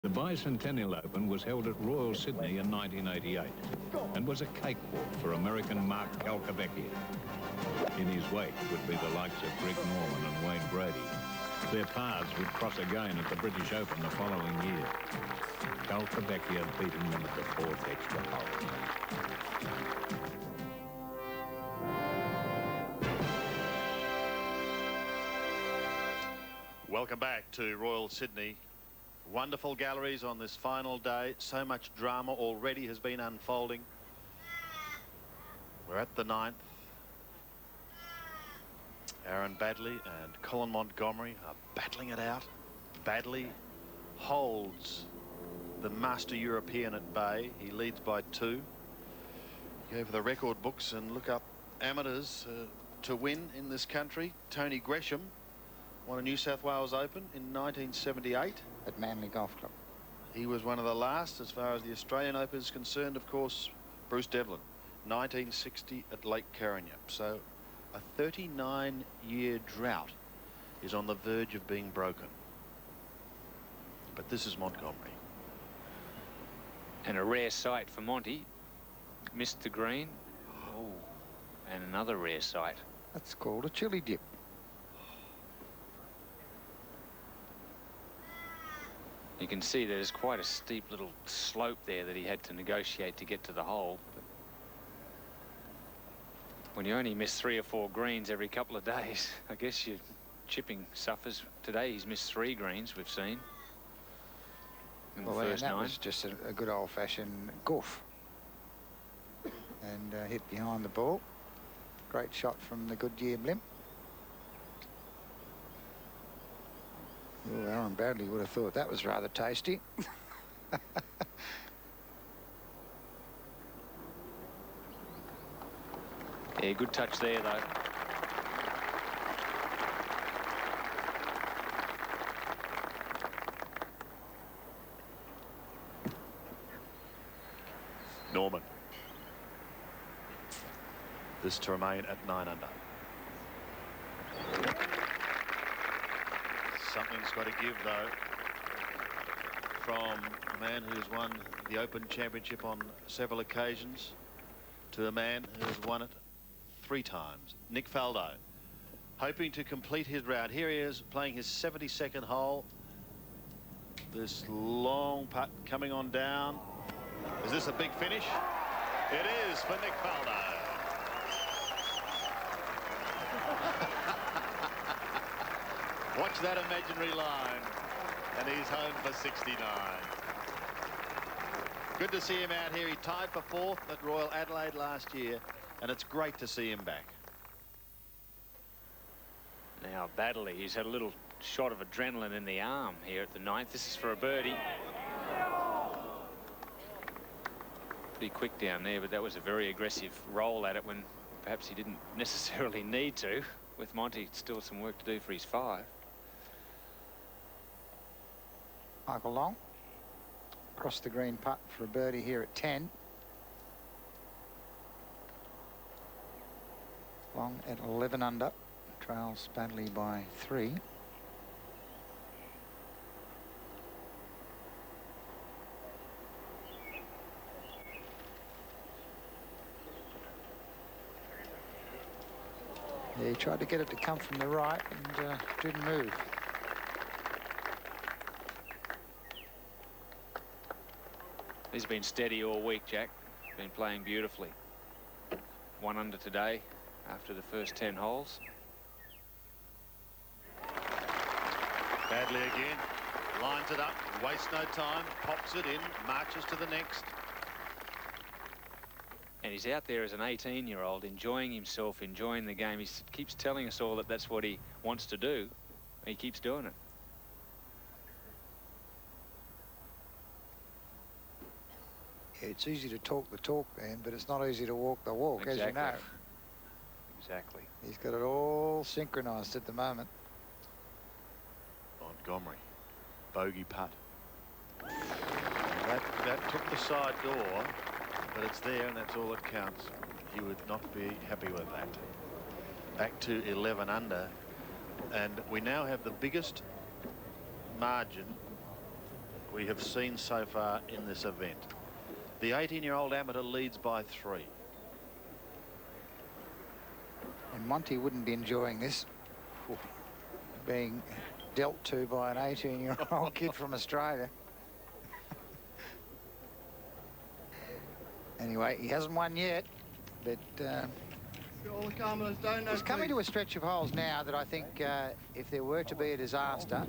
The Bicentennial Open was held at Royal Sydney in 1988 and was a cakewalk for American Mark Calcavecchia. In his wake would be the likes of Greg Norman and Wayne Brady. Their paths would cross again at the British Open the following year. Calcavecchia beating them at the fourth extra hole. Welcome back to Royal Sydney. Wonderful galleries on this final day. So much drama already has been unfolding. We're at the 9th. Aaron Baddeley and Colin Montgomery are battling it out. Baddeley holds the Master European at bay. He leads by 2. Go for the record books and look up amateurs to win in this country. Tony Gresham won a New South Wales Open in 1978. At Manly Golf Club. He was one of the last as far as the Australian Open is concerned, of course. Bruce Devlin, 1960 at Lake Carignan. So a 39-year drought is on the verge of being broken. But this is Montgomery. And a rare sight for Monty. Missed the green. Oh, and another rare sight. That's called a chili dip. You can see there's quite a steep little slope there that he had to negotiate to get to the hole. But when you only miss 3 or 4 greens every couple of days, I guess your chipping suffers. Today he's missed 3 greens, we've seen. In the first 9. That was just a good old-fashioned goof. And hit behind the ball. Great shot from the Goodyear blimp. Oh, Aaron Baddeley would have thought that was rather tasty. Yeah, good touch there, though. Norman. This to remain at 9 under. Something's got to give, though, from a man who's won the Open Championship on several occasions to a man who has won it 3 times. Nick Faldo, hoping to complete his round. Here he is playing his 72nd hole. This long putt coming on down. Is this a big finish? It is for Nick Faldo. Watch that imaginary line, and he's home for 69. Good to see him out here. He tied for 4th at Royal Adelaide last year, and it's great to see him back. Now Baddeley, he's had a little shot of adrenaline in the arm here at the 9th. This is for a birdie. Pretty quick down there, but that was a very aggressive roll at it when perhaps he didn't necessarily need to. With Monty, still some work to do for his 5. Michael Long. Across the green putt for a birdie here at 10. Long at 11 under. Trails Baddeley by 3. Yeah, he tried to get it to come from the right and didn't move. He's been steady all week, Jack. Been playing beautifully. 1 under today after the first 10 holes. Baddeley again. Lines it up. Wastes no time. Pops it in. Marches to the next. And he's out there as an 18-year-old, enjoying himself, enjoying the game. He keeps telling us all that that's what he wants to do. And he keeps doing it. Yeah, it's easy to talk the talk, man, but it's not easy to walk the walk, Exactly. as you know. Exactly. He's got it all synchronised at the moment. Montgomery. Bogey putt. That took the side door, but it's there and that's all that counts. He would not be happy with that. Back to 11 under, and we now have the biggest margin we have seen so far in this event. The 18-year-old amateur leads by 3. And Monty wouldn't be enjoying this, being dealt to by an 18-year-old kid from Australia. Anyway, he hasn't won yet, but he's coming to a stretch of holes now that I think if there were to be a disaster,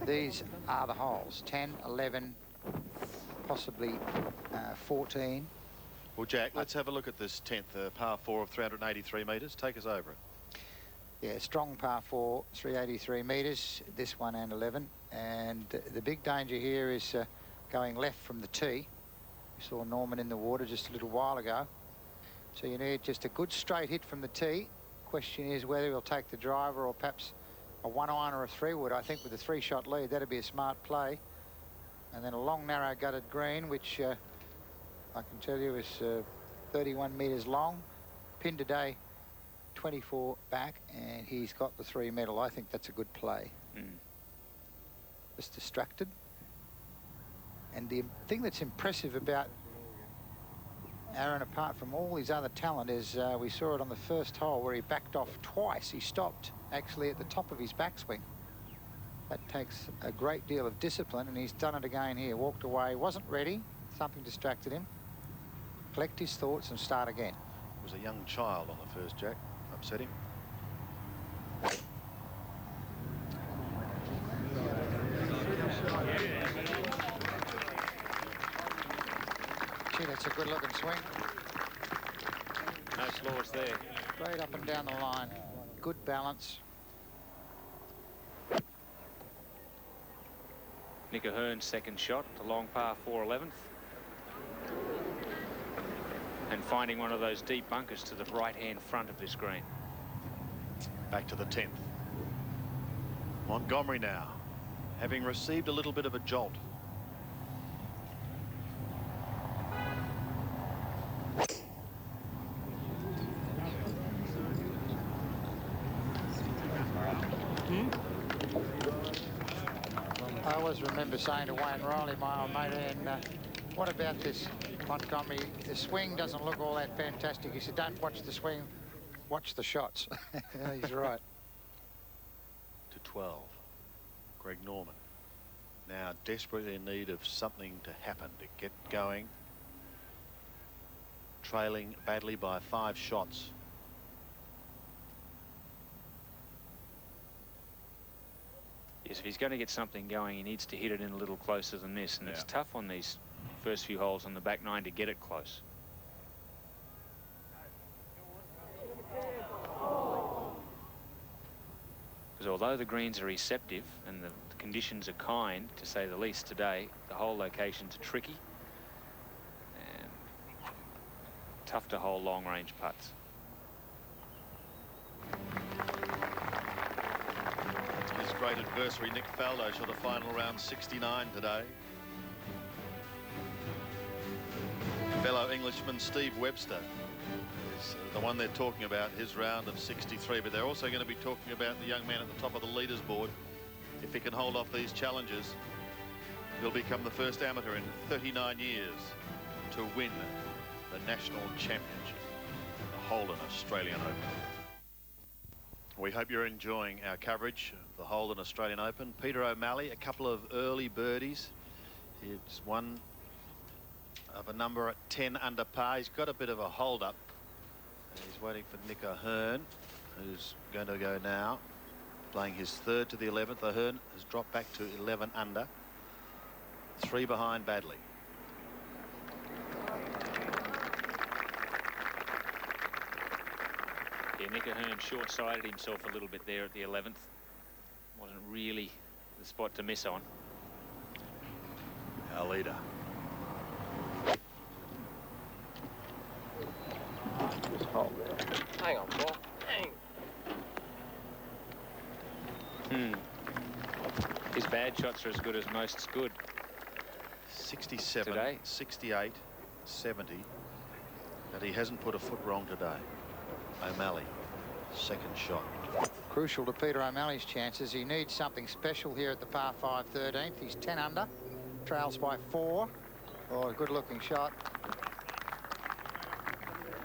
these are the holes. 10, 11, possibly 14. Well, Jack, let's have a look at this 10th, par 4 of 383 metres. Take us over it. Yeah, strong par 4, 383 metres, this one and 11. And the big danger here is going left from the tee. We saw Norman in the water just a little while ago. So you need just a good straight hit from the tee. Question is whether he'll take the driver or perhaps a 1-iron or a 3-wood. I think with a 3-shot lead, that'd be a smart play. And then a long, narrow gutted green, which I can tell you is 31 metres long. Pin today, 24 back, and he's got the 3 medal. I think that's a good play. Just distracted. And the thing that's impressive about Aaron, apart from all his other talent, is we saw it on the first hole where he backed off twice. He stopped actually at the top of his backswing. That takes a great deal of discipline, and he's done it again here. Walked away, wasn't ready, something distracted him. Collect his thoughts and start again. It was a young child on the first, Jack. Upset him. Gee, that's a good looking swing. No flaws there. Straight up and down the line. Good balance. Nick Ahern's second shot, the long par 4 11th. And finding one of those deep bunkers to the right-hand front of this green. Back to the 10th. Montgomery now, having received a little bit of a jolt. I always remember saying to Wayne Riley, my old mate, and what about this Montgomery? The swing doesn't look all that fantastic. He said, don't watch the swing, watch the shots. Yeah, he's right. To 12. Greg Norman. Now desperately in need of something to happen to get going. Trailing Baddeley by 5 shots. Yes, if he's going to get something going, he needs to hit it in a little closer than this. And it's tough on these first few holes on the back 9 to get it close. Because although the greens are receptive and the conditions are kind, to say the least today, the hole locations are tricky and tough to hole long-range putts. His great adversary, Nick Faldo, shot a final round 69 today. Fellow Englishman Steve Webster is the one they're talking about, his round of 63, but they're also going to be talking about the young man at the top of the leaders board. If he can hold off these challenges, he'll become the first amateur in 39 years to win the national championship, the Holden Australian Open. We hope you're enjoying our coverage of the Holden Australian Open. Peter O'Malley, a couple of early birdies. He's one of a number at 10 under par. He's got a bit of a hold up. He's waiting for Nick Ahern, who's going to go now, playing his 3rd to the 11th. Ahern has dropped back to 11 under, 3 behind Baddeley. Yeah, Nick Ahern short-sighted himself a little bit there at the 11th. Wasn't really the spot to miss on. Our leader. Hang on, Paul. Hang. His bad shots are as good as most's good. 67, today. 68, 70. But he hasn't put a foot wrong today. O'Malley, second shot. Crucial to Peter O'Malley's chances. He needs something special here at the par 5 13th. He's 10 under, trails by 4. Oh, a good-looking shot.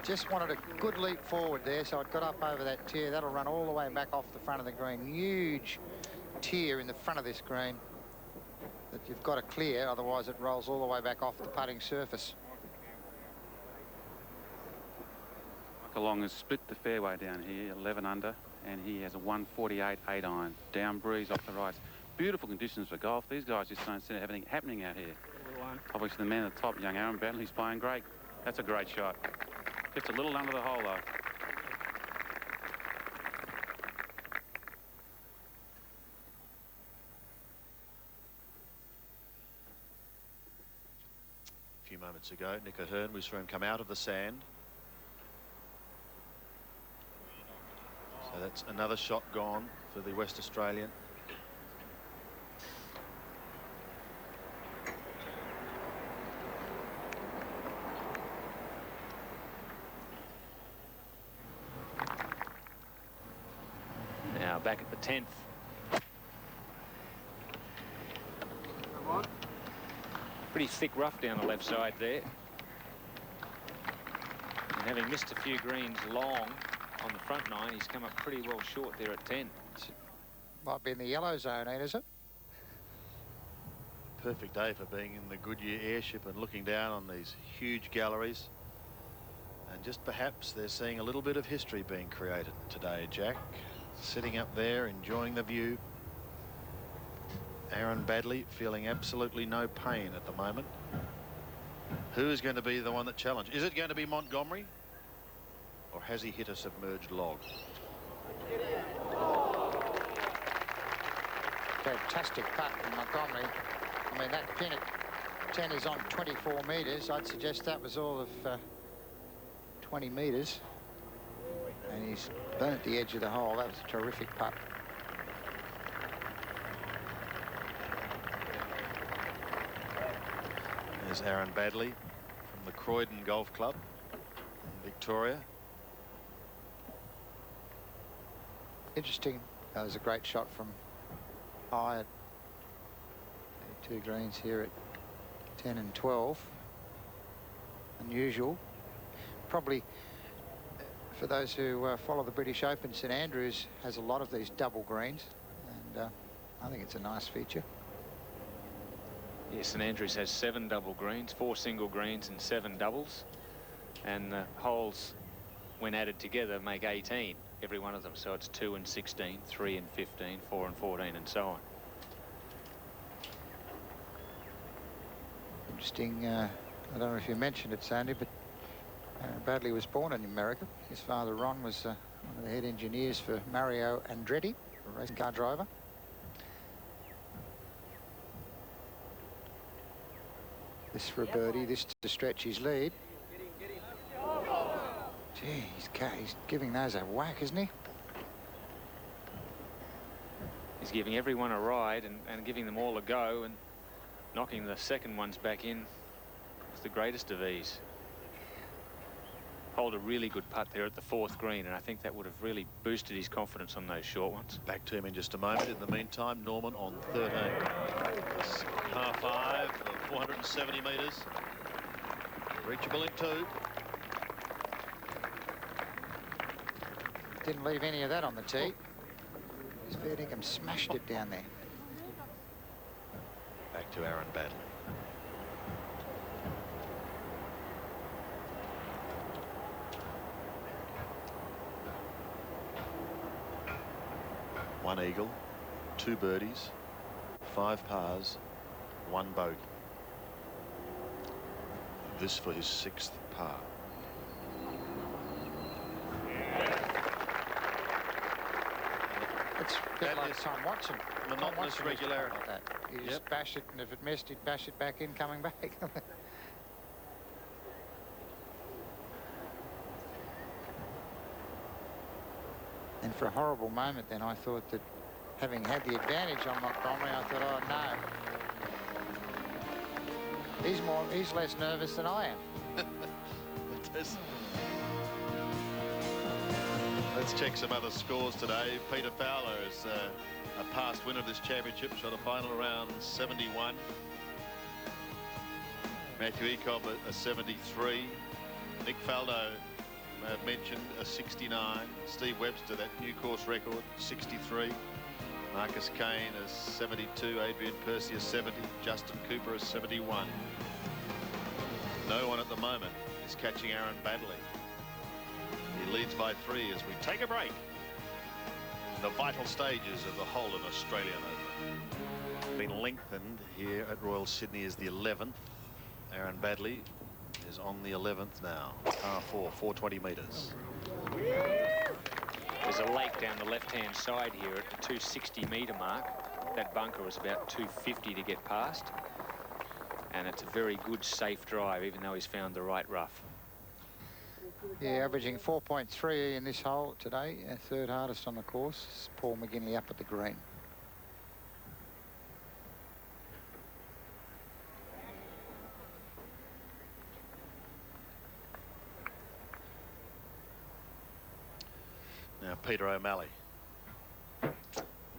Just wanted a good leap forward there, so it got up over that tier. That'll run all the way back off the front of the green. Huge tier in the front of this green that you've got to clear, otherwise it rolls all the way back off the putting surface. Long has split the fairway down here, 11 under, and he has a 148 8 iron. Down breeze off the right. Beautiful conditions for golf. These guys just don't seem to have anything happening out here. Obviously, the man at the top, young Aaron Baddeley, he's playing great. That's a great shot. Gets a little under the hole, though. A few moments ago, Nick Ahern, we saw him come out of the sand. So that's another shot gone for the West Australian. Now back at the 10th. Pretty thick rough down the left side there. And having missed a few greens long on the front 9, he's come up pretty well short there at 10. Might be in the yellow zone, ain't it? Perfect day for being in the Goodyear airship and looking down on these huge galleries. And just perhaps they're seeing a little bit of history being created today, Jack. Sitting up there, enjoying the view. Aaron Baddeley feeling absolutely no pain at the moment. Who is going to be the one that challenged? Is it going to be Montgomery? Or has he hit a submerged log? Fantastic putt from Montgomery. I mean, that pin at 10 is on 24 metres. I'd suggest that was all of 20 metres. And he's burnt the edge of the hole. That was a terrific putt. There's Aaron Baddeley from the Croydon Golf Club in Victoria. Interesting. That was a great shot from high at 2 greens here at 10 and 12. Unusual. Probably for those who follow the British Open, St Andrews has a lot of these double greens, and I think it's a nice feature. Yes, St Andrews has 7 double greens, 4 single greens and 7 doubles, and the holes, when added together, make 18, every one of them. So it's 2 and 16, 3 and 15, 4 and 14, and so on. Interesting. I don't know if you mentioned it, Sandy, but Baddeley was born in America. His father, Ron, was one of the head engineers for Mario Andretti, a race car driver. This for a birdie, this to stretch his lead. Gee, he's giving those a whack, isn't he? He's giving everyone a ride and giving them all a go, and knocking the second ones back in was the greatest of ease. Hold a really good putt there at the 4th green, and I think that would have really boosted his confidence on those short ones. Back to him in just a moment. In the meantime, Norman on 13. It's par 5 of 470 metres. Reachable in 2. Didn't leave any of that on the tee. Fair dinkum smashed it down there. Back to Aaron Baddeley. One eagle, 2 birdies, 5 pars, 1 bogey. This for his 6th par. It's a bit like Tom Watson. Monotonous regularity. Like that. You just bash it, and if it missed, he'd bash it back in, coming back. And for a horrible moment then, I thought that having had the advantage on Montgomery, I thought, oh no. He's less nervous than I am. Let's check some other scores today. Peter Fowler is a past winner of this championship, shot a final around 71. Matthew Ecob a 73. Nick Faldo, may have mentioned, a 69. Steve Webster, that new course record, 63. Marcus Kane is 72. Adrian Percy is 70. Justin Cooper is 71. No one at the moment is catching Aaron Baddeley. He leads by 3 as we take a break. The vital stages of the Holden Australian Open. Been lengthened here at Royal Sydney is the 11th. Aaron Baddeley is on the 11th now. Par 4, 420 metres. There's a lake down the left-hand side here at the 260-metre mark. That bunker was about 250 to get past. And it's a very good, safe drive, even though he's found the right rough. Yeah, averaging 4.3 in this hole today. Third hardest on the course. It's Paul McGinley up at the green. Now Peter O'Malley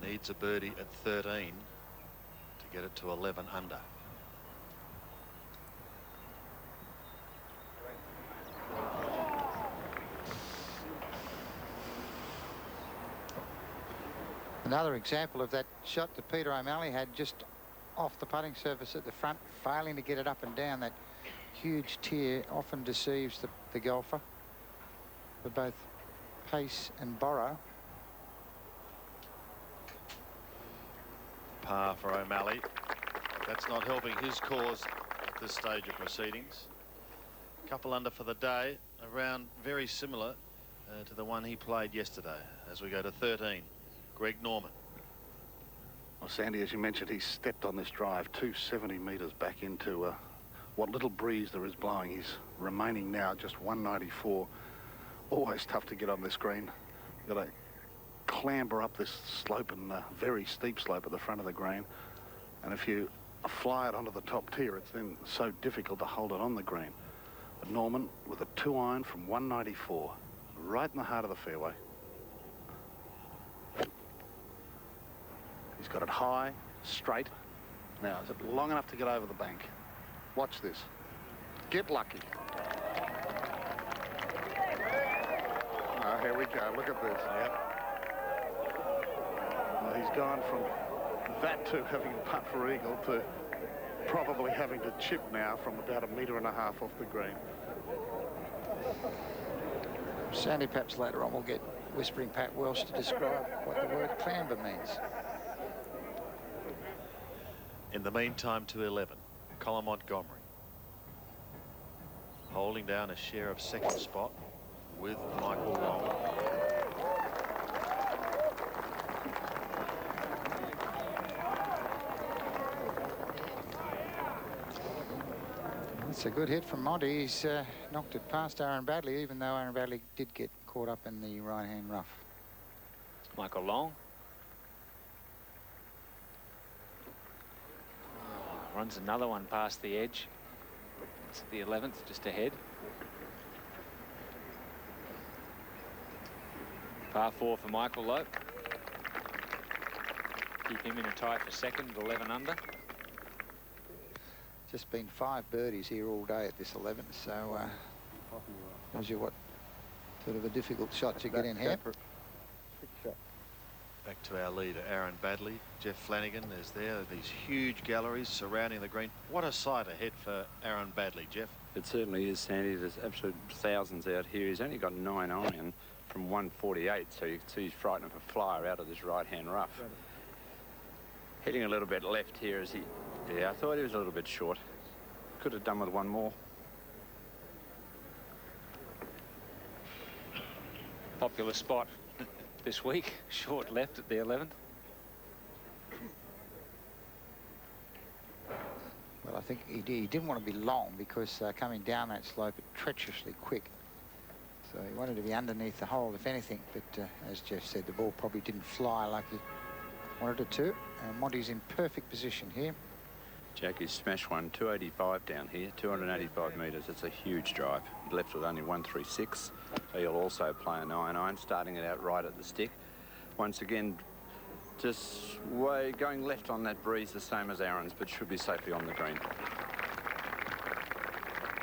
needs a birdie at 13 to get it to 11 under. Another example of that shot that Peter O'Malley had just off the putting surface at the front, failing to get it up and down. That huge tier often deceives the golfer for both pace and borrow. Par for O'Malley. That's not helping his cause at this stage of proceedings. Couple under for the day. A round very similar to the one he played yesterday. As we go to 13. Greg Norman. Well, Sandy, as you mentioned, he's stepped on this drive 270 metres back into what little breeze there is blowing. He's remaining now just 194. Always tough to get on this green. You've got to clamber up this slope, and very steep slope at the front of the green. And if you fly it onto the top tier, it's then so difficult to hold it on the green. But Norman with a 2-iron from 194, right in the heart of the fairway. He's got it high, straight. Now, is it long enough to get over the bank? Watch this. Get lucky. Oh, here we go. Look at this. Yep. Well, he's gone from that to having a putt for eagle to probably having to chip now from about 1.5 metres off the green. Sandy, perhaps later on we'll get Whispering Pat Welsh to describe what the word clamber means. In the meantime, to 11, Colin Montgomery holding down a share of second spot with Michael Long. That's a good hit from Monty. He's knocked it past Aaron Baddeley, even though Aaron Baddeley did get caught up in the right-hand rough. Michael Long. Runs another one past the edge. It's the 11th, just ahead. Par 4 for Michael Lowe. Keep him in a tie for second, 11 under. Just been 5 birdies here all day at this 11, so tells you what sort of a difficult shot to get in here. Back to our leader, Aaron Baddeley. Jeff Flanagan is there. These huge galleries surrounding the green. What a sight ahead for Aaron Baddeley, Jeff. It certainly is, Sandy. There's absolute thousands out here. He's only got 9 iron from 148, so you can see he's frightened of a flyer out of this right-hand rough. Heading a little bit left here as he... Yeah, I thought he was a little bit short. Could have done with one more. Popular spot this week. Short left at the 11th. Well, I think he didn't want to be long because coming down that slope, it's treacherously quick. So he wanted to be underneath the hole, if anything. But as Jeff said, the ball probably didn't fly like he wanted it to. And Monty's in perfect position here. Jackie's smashed one, 285 down here, 285 metres. It's a huge drive. He left with only 136. He'll also play a 9-iron, starting it out right at the stick. Once again, just way going left on that breeze, the same as Aaron's, but should be safely on the green.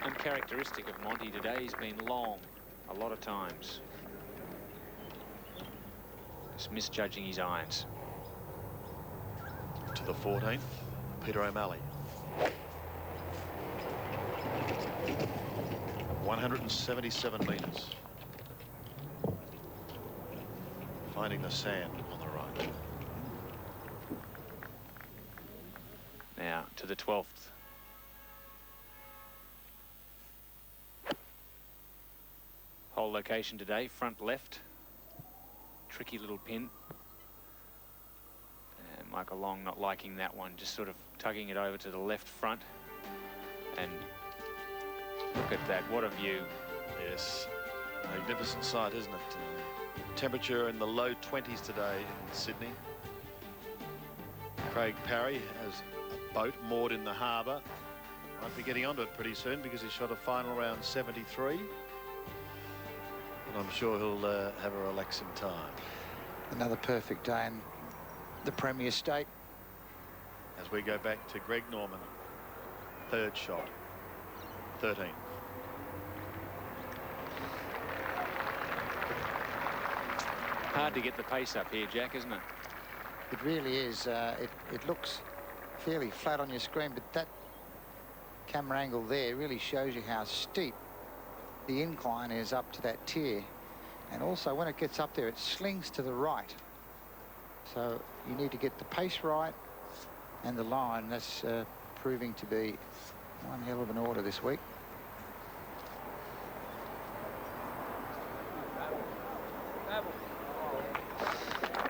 Uncharacteristic of Monty today, he's been long a lot of times. Just misjudging his irons. To the 14th, Peter O'Malley. 177 metres. Finding the sand on the right. Now to the 12th. Hole location today, front left. Tricky little pin. And Michael Long not liking that one, just sort of tugging it over to the left front. And look at that, what a view. Yes, magnificent sight, isn't it? Temperature in the low 20s today in Sydney. Craig Parry has a boat moored in the harbour. Might be getting onto it pretty soon because he shot a final round 73. And I'm sure he'll have a relaxing time. Another perfect day in the Premier State. As we go back to Greg Norman, third shot, 13. Hard to get the pace up here, Jack, isn't it? It really is. It looks fairly flat on your screen, but that camera angle there really shows you how steep the incline is up to that tier. And also when it gets up there, it slings to the right. So you need to get the pace right and the line. That's proving to be one hell of an order this week.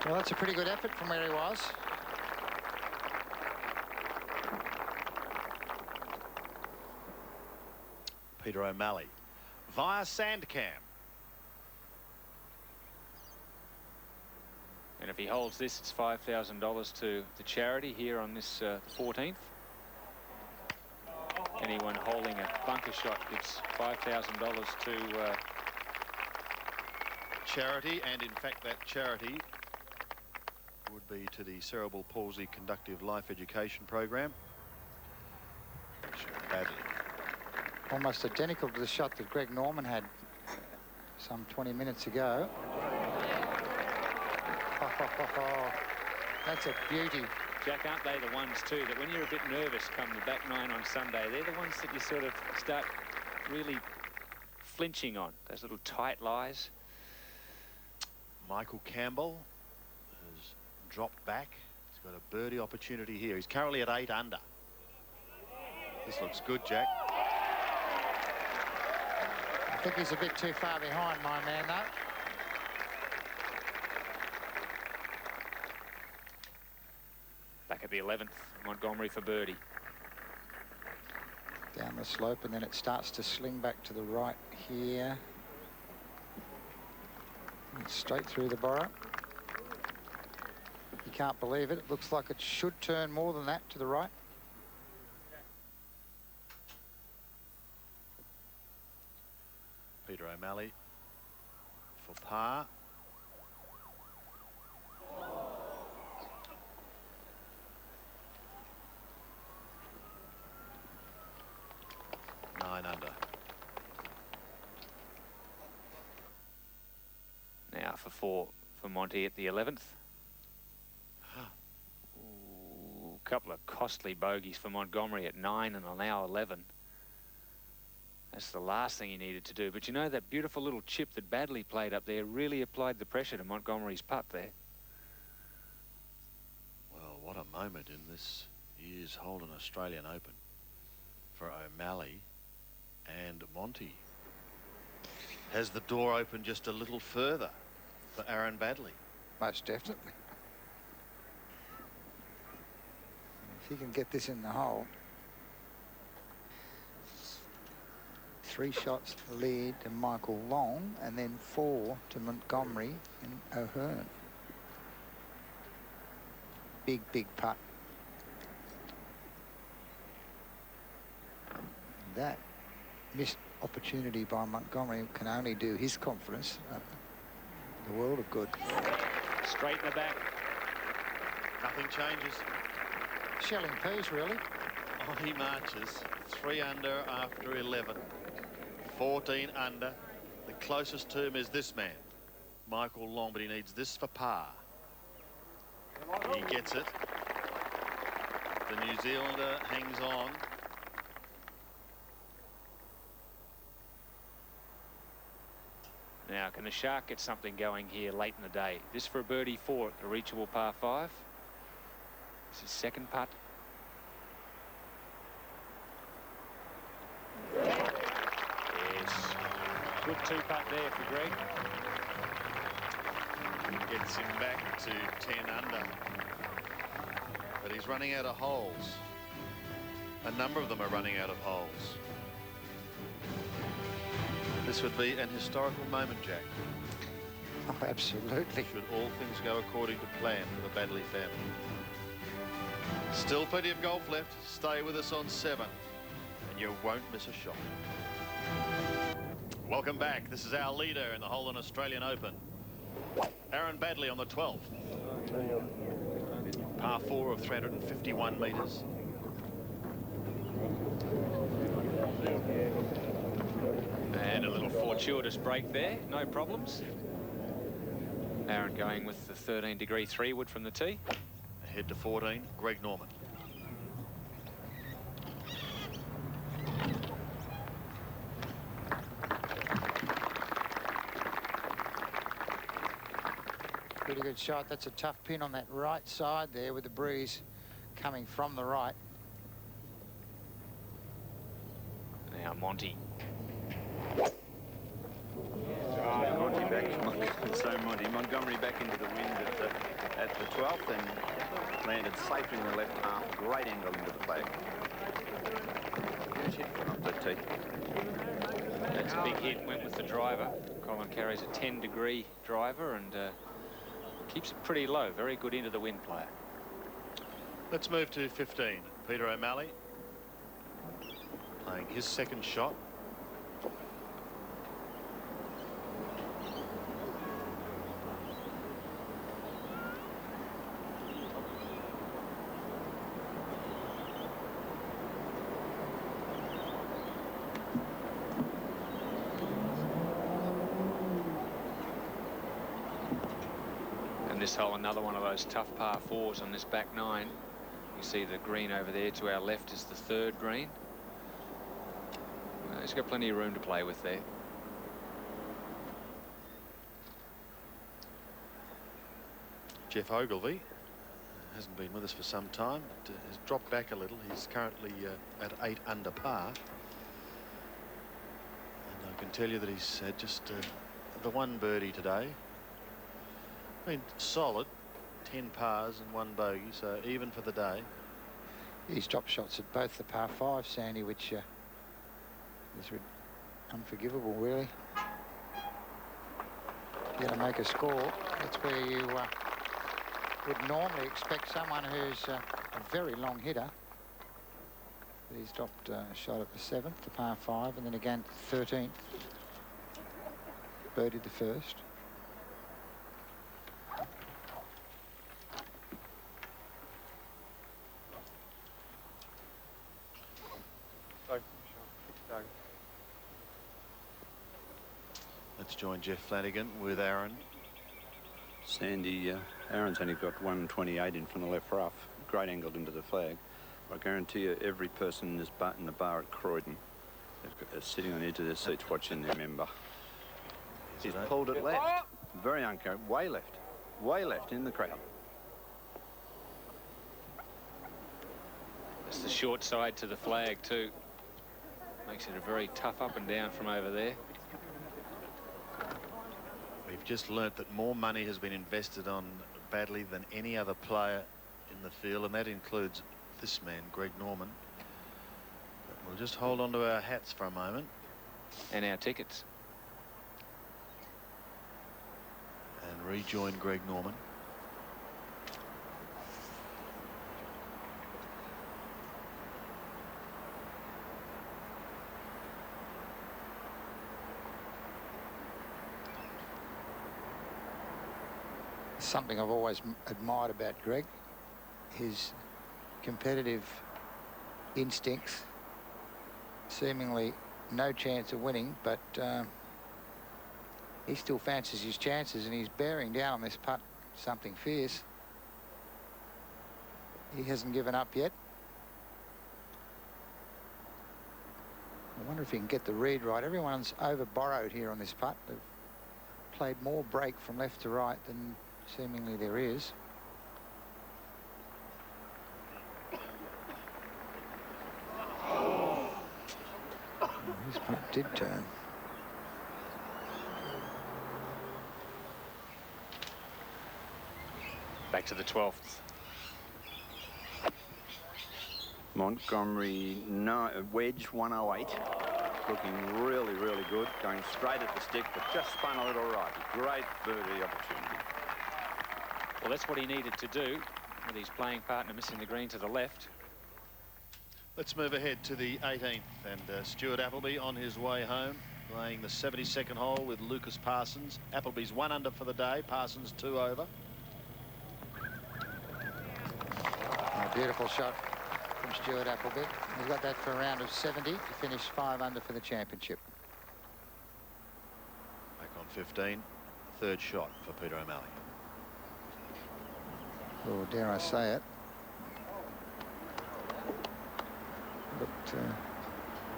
Well, that's a pretty good effort from where he was. Peter O'Malley via Sandcam. And if he holds this, it's $5,000 to the charity here on this 14th. Anyone holding a bunker shot gives $5,000 to charity, and in fact that charity would be to the Cerebral Palsy Conductive Life Education Program. Baddeley. Almost identical to the shot that Greg Norman had some 20 minutes ago. That's a beauty. Jack, aren't they the ones too that when you're a bit nervous come the back nine on Sunday, they're the ones that you sort of start really flinching on, those little tight lies? Michael Campbell has dropped back. He's got a birdie opportunity here. He's currently at 8 under. This looks good, Jack. I think he's a bit too far behind, my man, though. Back at the 11th, Montgomery for birdie. Down the slope, and then it starts to sling back to the right here. And straight through the borough. You can't believe it. It looks like it should turn more than that to the right. Peter O'Malley for par. Under. Now for 4 for Monty at the 11th. Ooh, couple of costly bogeys for Montgomery at 9 and now 11. That's the last thing he needed to do. But you know, that beautiful little chip that Baddeley played up there really applied the pressure to Montgomery's putt there. Well, what a moment in this year's Holden Australian Open for O'Malley. And Monty. Has the door opened just a little further for Aaron Baddeley? Most definitely. If he can get this in the hole. 3 shots lead to Michael Long, and then 4 to Montgomery and O'Hearn. Big, big putt. that missed opportunity by Montgomery can only do his confidence the world of good. Straight in the back. Nothing changes. Shelling peas, really. On he marches. 3 under after 11. 14 under. The closest to him is this man, Michael Long, but he needs this for par. He gets it. The New Zealander hangs on. Now, can the Shark get something going here late in the day? This for a birdie 4 at the reachable par 5. This is second putt. Yes. Good 2-putt there for Greg. Gets him back to 10 under. But he's running out of holes. A number of them are running out of holes. This would be an historical moment, Jack. Oh, absolutely. Should all things go according to plan for the Baddeley family. Still plenty of golf left. Stay with us on 7 and you won't miss a shot. Welcome back. This is our leader in the Holland Australian Open, Aaron Baddeley, on the 12th. Par 4 of 351 metres. And a little fortuitous break there, no problems. Aaron going with the 13-degree 3-wood from the tee. Ahead to 14, Greg Norman. Pretty good shot. That's a tough pin on that right side there with the breeze coming from the right. Now Monty. Monty back. So Montgomery back into the wind at the 12th and landed safely in the left half. Great angle into the flag. Off the tee. That's a big hit. Went with the driver. Colin carries a 10-degree driver and keeps it pretty low. Very good into the wind player. Let's move to 15. Peter O'Malley playing his second shot. And this hole, another one of those tough par 4s on this back 9. You see the green over there to our left is the 3rd green. Well, he's got plenty of room to play with there. Jeff Ogilvy hasn't been with us for some time, but has dropped back a little. He's currently at 8 under par. And I can tell you that he's had just the 1 birdie today. I mean, solid. 10 pars and 1 bogey, so even for the day. He's dropped shots at both the par 5, Sandy, which is unforgivable, really. You got to make a score. That's where you would normally expect someone who's a very long hitter. But he's dropped a shot at the 7th, the par 5, and then again 13th. Birdied the 1st. Let's join Jeff Flanagan with Aaron. Sandy, Aaron's only got 128 in from the left rough. Great angled into the flag. I guarantee you every person in the bar at Croydon is sitting on the edge of their seats watching their member. He's pulled it left. Very uncovered. Way left in the crowd. It's the short side to the flag too. Makes it a very tough up and down from over there. We've just learnt that more money has been invested on Baddeley than any other player in the field, and that includes this man, Greg Norman. But we'll just hold on to our hats for a moment. And our tickets. And rejoin Greg Norman. something I've always admired about Greg. His competitive instincts. Seemingly no chance of winning, but he still fancies his chances, and he's bearing down on this putt something fierce. He hasn't given up yet. I wonder if he can get the read right. Everyone's over borrowed here on this putt. They've played more break from left to right than seemingly there is. His putt did turn. Back to the 12th. Montgomery, no, wedge 108. Looking really, really good. Going straight at the stick, but just spun a little right. Great birdie opportunity. Well, that's what he needed to do with his playing partner missing the green to the left. Let's move ahead to the 18th, and Stuart Appleby on his way home, playing the 72nd hole with Lucas Parsons. Appleby's 1 under for the day, Parsons 2 over. A beautiful shot from Stuart Appleby. He's got that for a round of 70 to finish 5 under for the championship. Back on 15, third shot for Peter O'Malley. Or dare I say it, looked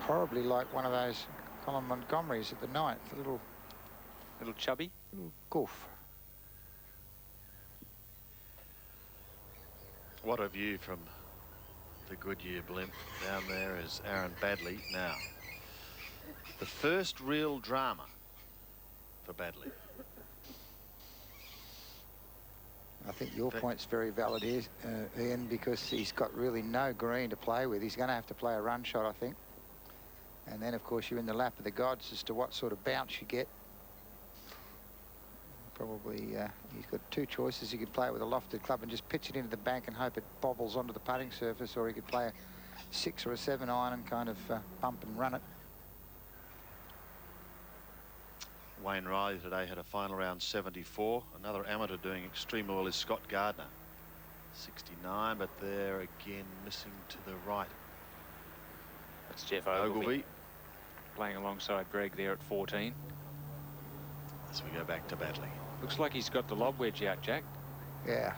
horribly like one of those Colin Montgomerys at the 9th. A little chubby. Little goof. What a view from the Goodyear blimp. Down there is Aaron Baddeley now. The first real drama for Baddeley. I think your point's very valid here, Ian, because he's got really no green to play with. He's going to have to play a run shot, I think. And then, of course, you're in the lap of the gods as to what sort of bounce you get. Probably he's got 2 choices. He could play it with a lofted club and just pitch it into the bank and hope it bobbles onto the putting surface, or he could play a 6 or a 7 iron and kind of bump and run it. Wayne Riley today had a final round 74. Another amateur doing extremely well is Scott Gardner. 69, but there again missing to the right. That's Jeff Ogilvy playing alongside Greg there at 14. As we go back to Baddeley. Looks like he's got the lob wedge out, Jack. Yeah.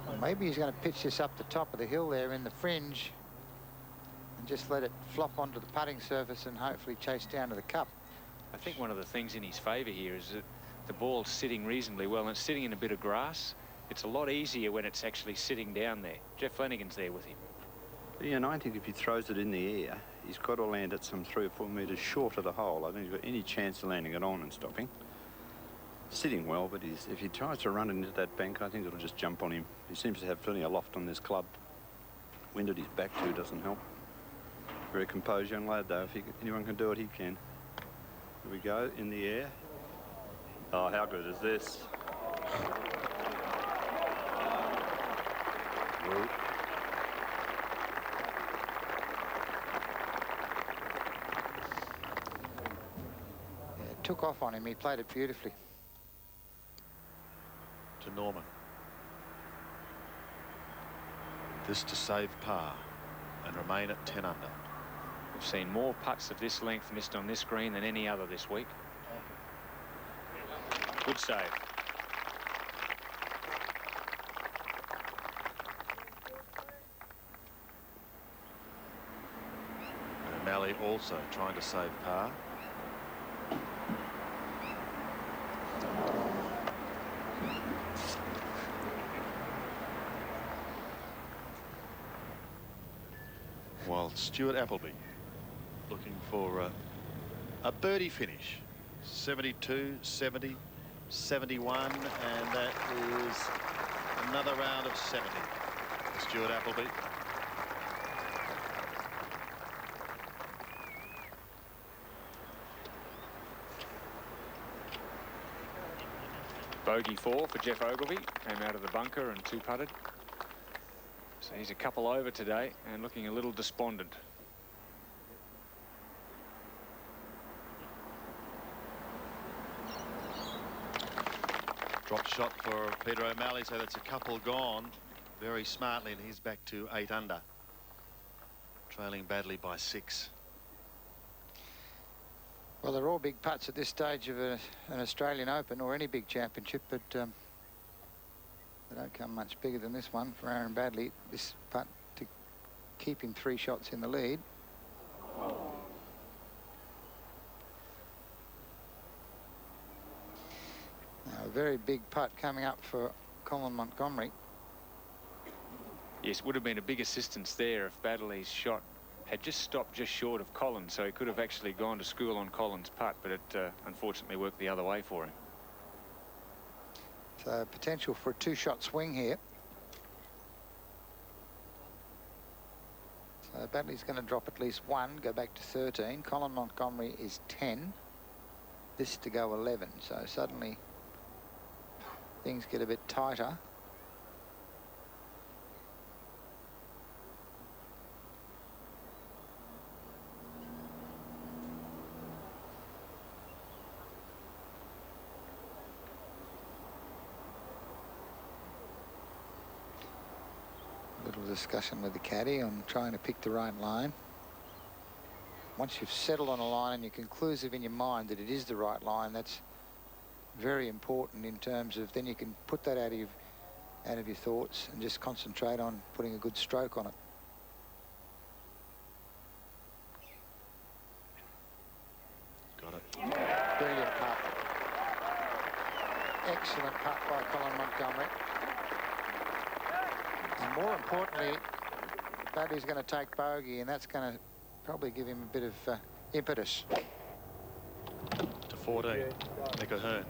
Well, maybe he's going to pitch this up the top of the hill there in the fringe and just let it flop onto the putting surface and hopefully chase down to the cup. I think one of the things in his favour here is that the ball's sitting reasonably well, and it's sitting in a bit of grass. It's a lot easier when it's actually sitting down there. Jeff Flanagan's there with him. Yeah, and I think if he throws it in the air, he's got to land it some 3 or 4 metres short of the hole. I don't think he's got any chance of landing it on and stopping. Sitting well, but if he tries to run it into that bank, I think it'll just jump on him. He seems to have plenty of loft on this club. Wind at his back too doesn't help. Very composed young lad though. If anyone can do it, he can. Here we go, in the air. Oh, how good is this? Whoa. Yeah, it took off on him. He played it beautifully. To Norman. This to save par and remain at 10 under. We've seen more putts of this length missed on this green than any other this week. Good save. And O'Malley also trying to save par. While Stuart Appleby looking for a birdie finish. 72, 70, 71, and that is another round of 70 for Stuart Appleby. Bogey 4 for Jeff Ogilvy. Came out of the bunker and 2-putted. So he's a couple over today and looking a little despondent. Drop shot for Peter O'Malley, so that's a couple gone very smartly, and he's back to 8 under, trailing Baddeley by 6. Well, they're all big putts at this stage of an Australian Open or any big championship, but they don't come much bigger than this one for Aaron Baddeley. This putt to keep him 3 shots in the lead. Now, a very big putt coming up for Colin Montgomery. Yes, would have been a big assistance there if Baddeley's shot had just stopped just short of Collins, so he could have actually gone to school on Collins' putt, but it unfortunately worked the other way for him. So potential for a 2-shot swing here. So Baddeley's going to drop at least 1, go back to 13. Colin Montgomery is 10. This to go 11. So suddenly things get a bit tighter. Little discussion with the caddy on trying to pick the right line. Once you've settled on a line and you're conclusive in your mind that it is the right line, that's very important in terms of then you can put that out of your thoughts and just concentrate on putting a good stroke on it. Got it. Brilliant putt. Excellent putt by Colin Montgomery. And more importantly, Baddeley's going to take bogey, and that's going to probably give him a bit of impetus. To 14, Nick O'Hearn.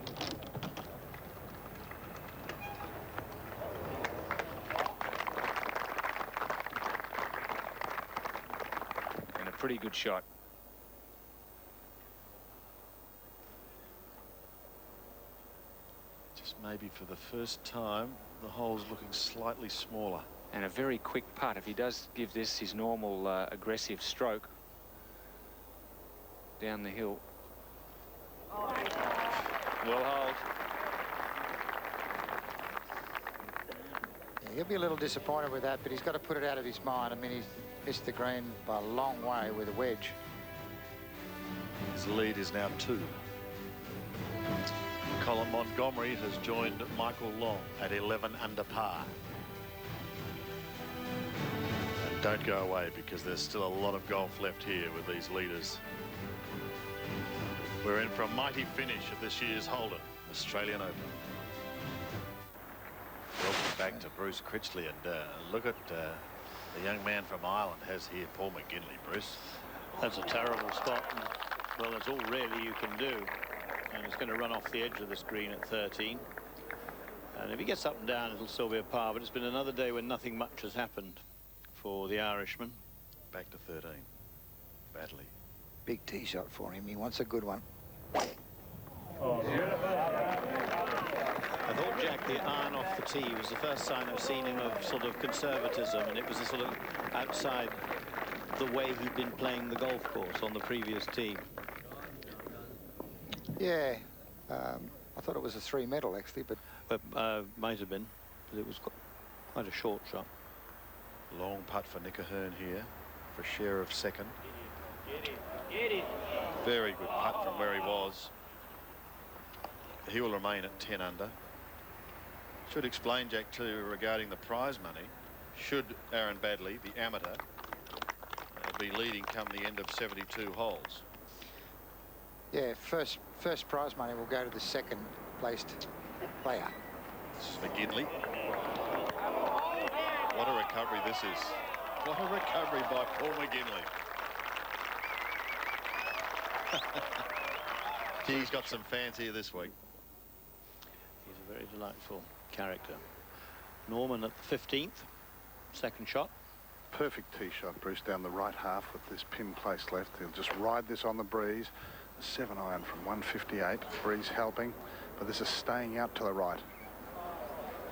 And a pretty good shot. Just maybe for the first time, the hole's looking slightly smaller. And a very quick putt. If he does give this his normal aggressive stroke down the hill. Well hold. Yeah, he'll be a little disappointed with that, but he's got to put it out of his mind. I mean, he's missed the green by a long way with a wedge. His lead is now 2. Colin Montgomery has joined Michael Long at 11 under par. And don't go away, because there's still a lot of golf left here with these leaders. We're in for a mighty finish of this year's Holden Australian Open. Welcome back to Bruce Critchley, and look at the young man from Ireland has here Paul McGinley. Bruce, that's a terrible spot, and well, that's all really you can do. And it's going to run off the edge of the screen at 13. And if he gets up and down, it'll still be a par. But it's been another day when nothing much has happened for the Irishman. back to 13. Baddeley. Big tee shot for him. He wants a good one. I thought, Jack, the iron off the tee was the first sign I've seen him of sort of conservatism, and it was a sort of outside the way he'd been playing the golf course on the previous tee. Yeah, I thought it was a 3 medal actually, but Might have been, but it was quite a short shot. Long putt for Nick O'Hearn here for share of second. Very good putt from where he was. He will remain at 10 under. Should explain, Jack, too, regarding the prize money. Should Aaron Baddeley, the amateur, be leading come the end of 72 holes? yeah, first prize money will go to the second placed player. This is McGinley. What a recovery this is. What a recovery by Paul McGinley. He's got some fans here this week. He's a very delightful character. Norman at the 15th, second shot. Perfect tee shot, Bruce, down the right half with this pin placed left. He'll just ride this on the breeze. A 7-iron from 158, breeze helping, but this is staying out to the right.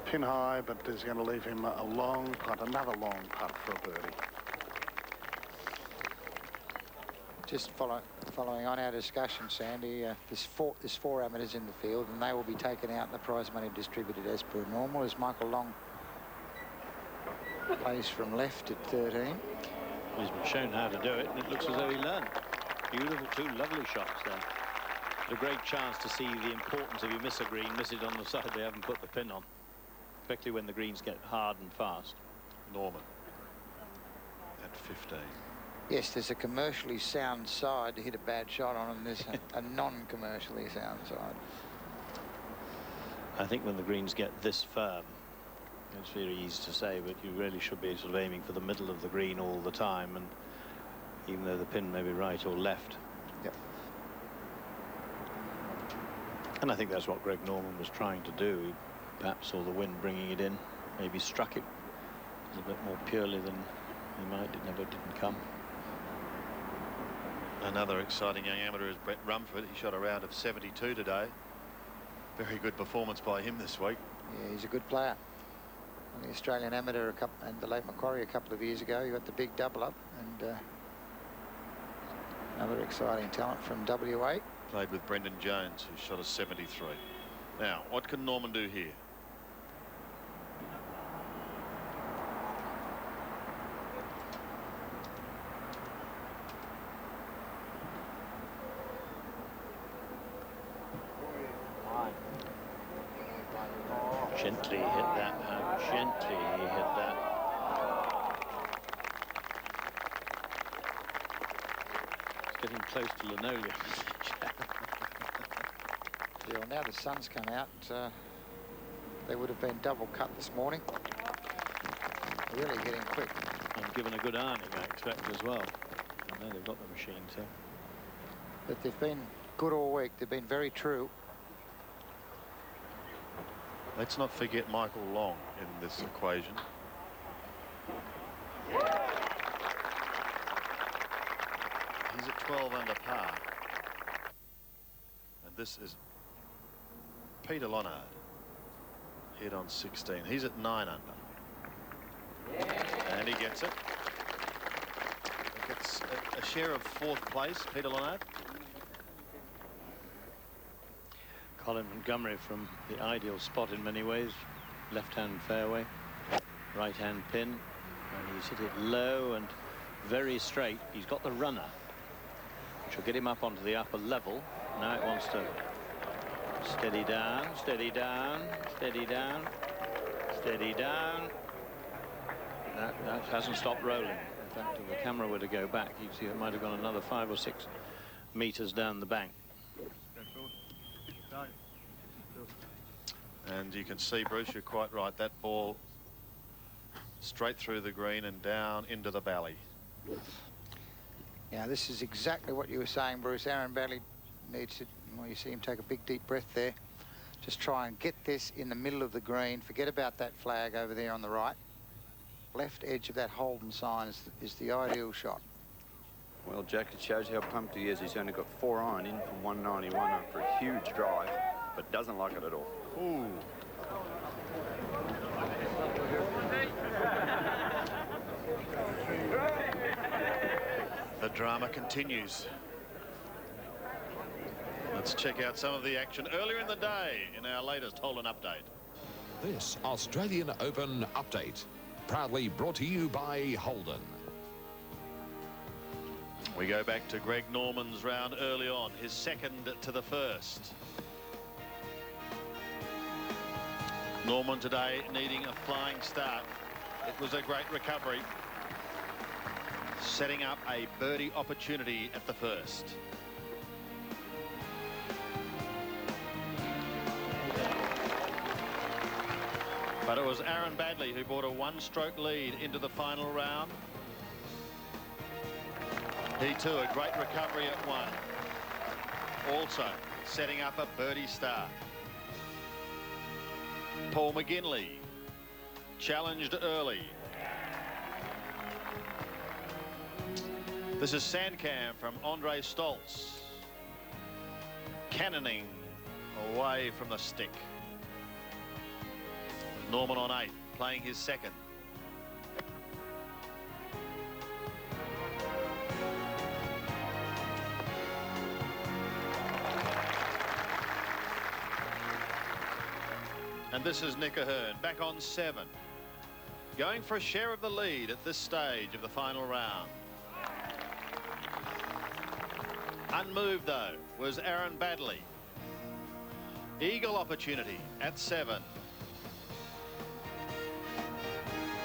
Pin high, but is going to leave him a long putt, another long putt for a birdie. just following on our discussion, Sandy, there's four amateurs in the field, and they will be taken out and the prize money distributed as per normal, as Michael Long plays from left at 13. He's been shown how to do it, and it looks as though he learned. Beautiful, two lovely shots there. A great chance to see the importance if you miss a green, miss it on the side they haven't put the pin on, especially when the greens get hard and fast. Norman at 15. Yes, there's a commercially sound side to hit a bad shot on, and there's a non-commercially sound side. I think when the greens get this firm, it's very easy to say, but you really should be sort of aiming for the middle of the green all the time, and even though the pin may be right or left. Yep. And I think that's what Greg Norman was trying to do. He perhaps saw the wind bringing it in, maybe struck it a little bit more purely than he might. It never didn't come. Another exciting young amateur is Brett Rumford. He shot a round of 72 today. Very good performance by him this week. Yeah, he's a good player. On the Australian Amateur and the late Macquarie a couple of years ago, he got the big double up, and another exciting talent from WA. Played with Brendan Jones, who shot a 73. Now, what can Norman do here? Gently hit that. How gently he hit that. It's getting close to linoleum. Yeah, well, now the sun's come out. They would have been double cut this morning. Really getting quick. And given a good ironing, I expect, as well. I know they've got the machine, too. But they've been good all week. They've been very true. Let's not forget Michael Long in this equation. He's at 12 under par. And this is Peter Lonard. Hit on 16. He's at 9 under. And he gets it. He gets a share of 4th place, Peter Lonard. Colin Montgomery from the ideal spot in many ways. Left-hand fairway, right-hand pin, and he's hit it low and very straight. He's got the runner, which will get him up onto the upper level. Now it wants to steady down, steady down, steady down, steady down. That hasn't stopped rolling. In fact, if the camera were to go back, you'd see it might have gone another 5 or 6 meters down the bank. And you can see, Bruce, you're quite right. That ball straight through the green and down into the valley. Yeah, this is exactly what you were saying, Bruce. Aaron Baddeley needs to, well, you see him take a big deep breath there. Just try and get this in the middle of the green. Forget about that flag over there on the right. Left edge of that Holden sign is the ideal shot. Well, Jack, it shows how pumped he is. He's only got 4 iron in from 191 after a huge drive, but doesn't like it at all. Ooh. The drama continues. Let's check out some of the action earlier in the day in our latest Holden update. This Australian Open update, proudly brought to you by Holden. We go back to Greg Norman's round early on, his second to the first. Norman today needing a flying start. It was a great recovery, setting up a birdie opportunity at the first. But it was Aaron Baddeley who brought a 1-stroke lead into the final round. He too, a great recovery at 1. Also setting up a birdie start. Paul McGinley challenged early. This is Sandcam from Andre Stoltz. Cannoning away from the stick. Norman on 8, playing his second. And this is Nick Ahern back on 7. Going for a share of the lead at this stage of the final round. Unmoved, though, was Aaron Baddeley. Eagle opportunity at 7.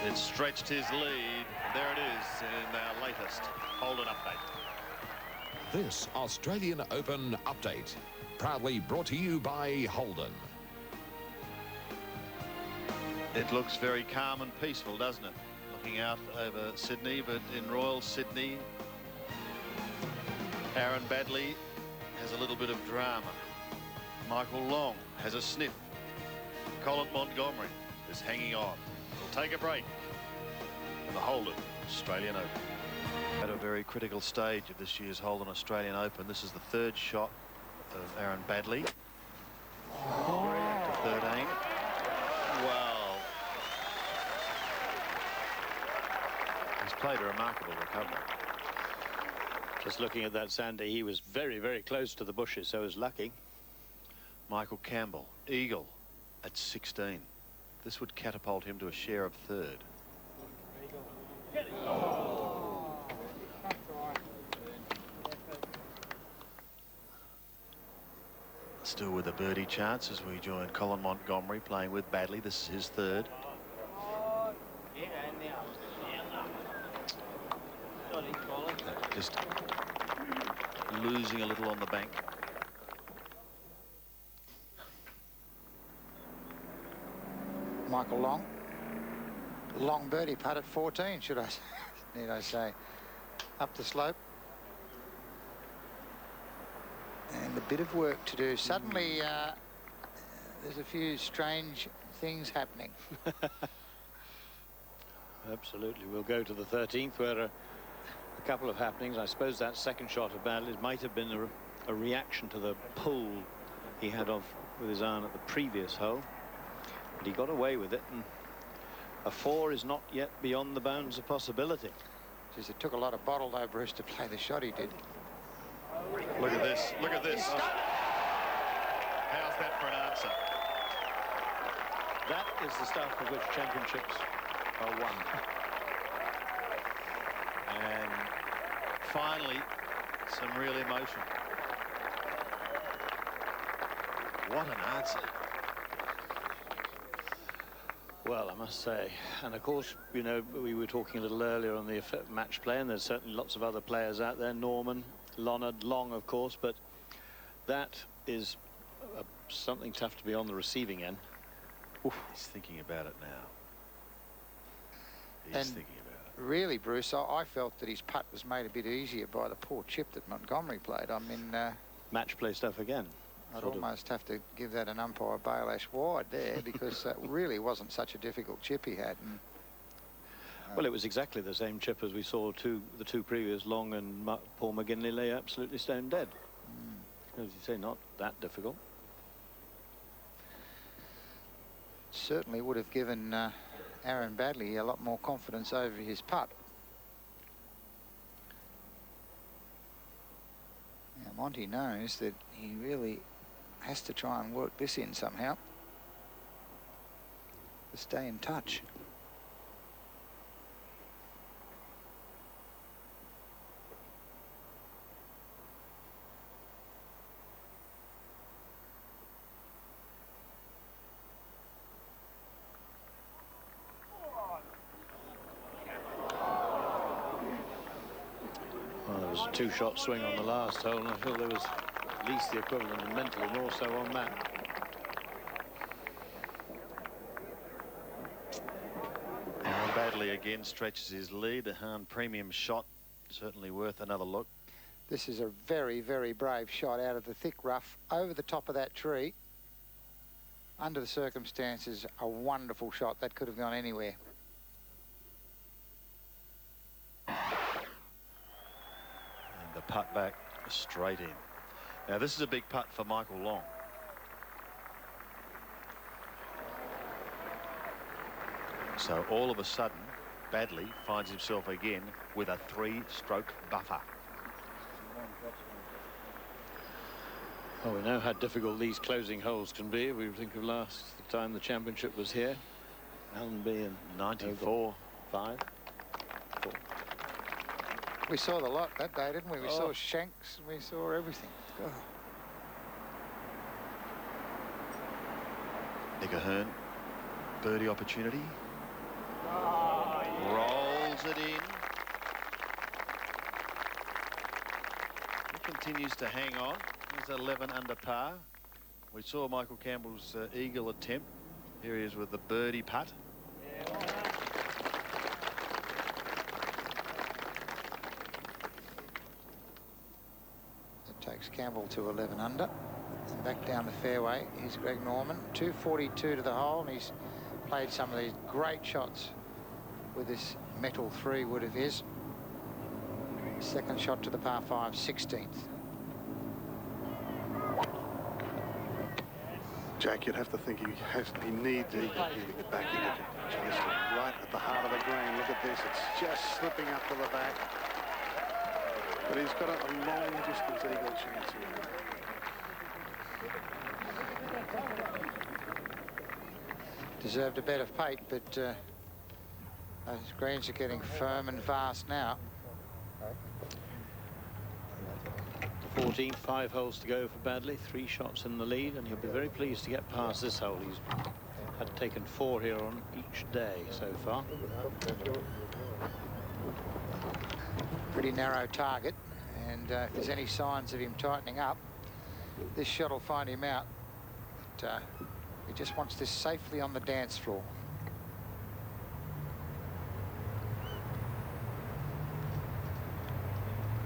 It stretched his lead. There it is in our latest Holden update. This Australian Open update, proudly brought to you by Holden. It looks very calm and peaceful, doesn't it? Looking out over Sydney, but in Royal Sydney, Aaron Baddeley has a little bit of drama. Michael Long has a sniff. Colin Montgomery is hanging on. We'll take a break in the Holden Australian Open. At a very critical stage of this year's Holden Australian Open, this is the third shot of Aaron Baddeley. To third aim. Wow. He's played a remarkable recovery. Just looking at that, Sandy, he was very, very close to the bushes, so he was lucky. Michael Campbell, eagle at 16. This would catapult him to a share of third. Still with a birdie chance as we join Colin Montgomery playing with Baddeley. This is his third. Just losing a little on the bank. Michael Long. Long birdie putt at 14, need I say. Up the slope. And a bit of work to do. Suddenly, there's a few strange things happening. Absolutely. We'll go to the 13th, where a couple of happenings. I suppose that second shot of Baddeley might have been a reaction to the pull he had off with his iron at the previous hole. But he got away with it, and a 4 is not yet beyond the bounds of possibility. Jeez, it took a lot of bottle, though, Bruce, to play the shot he did. Look at this. Look at this. How's that for an answer? That is the stuff for which championships are won. And finally, some real emotion. What an answer. Well, I must say, and of course, you know, we were talking a little earlier on the match play, and there's certainly lots of other players out there. Norman, Lonard, Long, of course, but that is something tough to be on the receiving end. Oof. He's thinking about it now. He's thinking about it. Really, Bruce, I felt that his putt was made a bit easier by the poor chip that Montgomery played. I mean, match play stuff again. I'd almost have to give that an umpire bail ash wide there, because that really wasn't such a difficult chip he had. And, well, it was exactly the same chip as we saw the two previous. Long and Paul McGinley lay absolutely stone dead. As you say, not that difficult. Certainly would have given Aaron Baddeley a lot more confidence over his putt. Now, Monty knows that he really has to try and work this in somehow to stay in touch. Well, there was a two-shot swing on the last hole, and I feel there was at least the equivalent, and mentally more so on that. Aaron Baddeley again stretches his lead. The Hahn premium shot, certainly worth another look. This is a very, very brave shot out of the thick rough over the top of that tree. Under the circumstances, a wonderful shot. That could have gone anywhere. And the putt back straight in. Now, this is a big putt for Michael Long. So all of a sudden, Baddeley finds himself again with a 3-stroke buffer. Well, we know how difficult these closing holes can be. We think of the time the championship was here. Allenby and 94, 5. 4. We saw the lot that day, didn't we? We saw Shanks, we saw everything. God. Nick Ahern, birdie opportunity. Rolls it in. He continues to hang on. He's 11 under par. We saw Michael Campbell's eagle attempt. Here he is with the birdie putt. That takes Campbell to 11 under. And back down the fairway is Greg Norman. 242 to the hole, and he's played some of these great shots with this metal 3-wood of his. Second shot to the par 5, 16th. Jack, you'd have to think he needs eagle here to get back into it. Just right at the heart of the green. Look at this. It's just slipping up to the back. But he's got a long distance eagle chance here. Deserved a better pate, but those greens are getting firm and fast now. 14th, 5 holes to go for Baddeley. 3 shots in the lead, and he'll be very pleased to get past this hole. He's had taken 4 here on each day so far. Pretty narrow target, and if there's any signs of him tightening up, this shot will find him out. But he just wants this safely on the dance floor.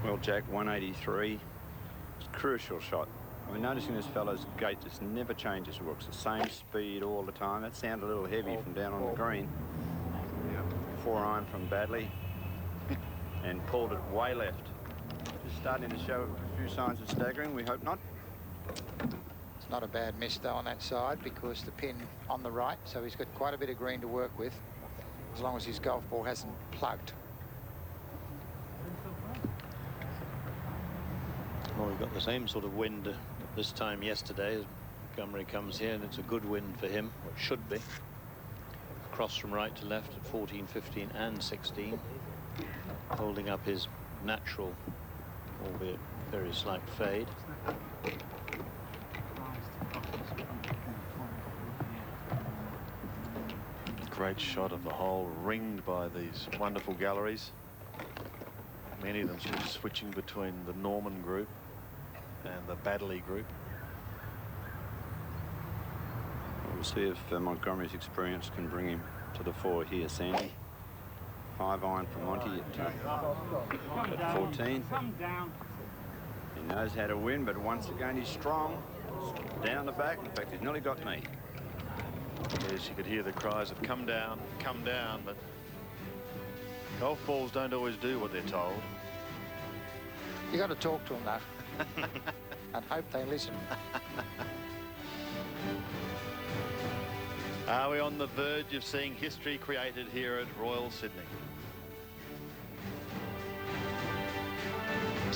Well, Jack, 183. It's a crucial shot. I mean, noticing this fellow's gait just never changes. Works the same speed all the time. That sounded a little heavy from down on the green. 4-iron from Baddeley. And pulled it way left. Just starting to show a few signs of staggering. We hope not. It's not a bad miss, though, on that side, because the pin on the right, so he's got quite a bit of green to work with, as long as his golf ball hasn't plugged. Well, we've got the same sort of wind at this time yesterday. Montgomery comes here, and it's a good wind for him, or it should be. Across from right to left at 14, 15, and 16. Holding up his natural, albeit very slight fade. Great shot of the hole, ringed by these wonderful galleries. Many of them switching between the Norman group and the Baddeley group. We'll see if Montgomery's experience can bring him to the fore here, Sandy. 5-iron from Monty at 14. He knows how to win, but once again he's strong. Down the back. In fact, he's nearly got me. Yes, you could hear the cries of come down, but golf balls don't always do what they're told. You got to talk to them, though, and hope they listen. Are we on the verge of seeing history created here at Royal Sydney?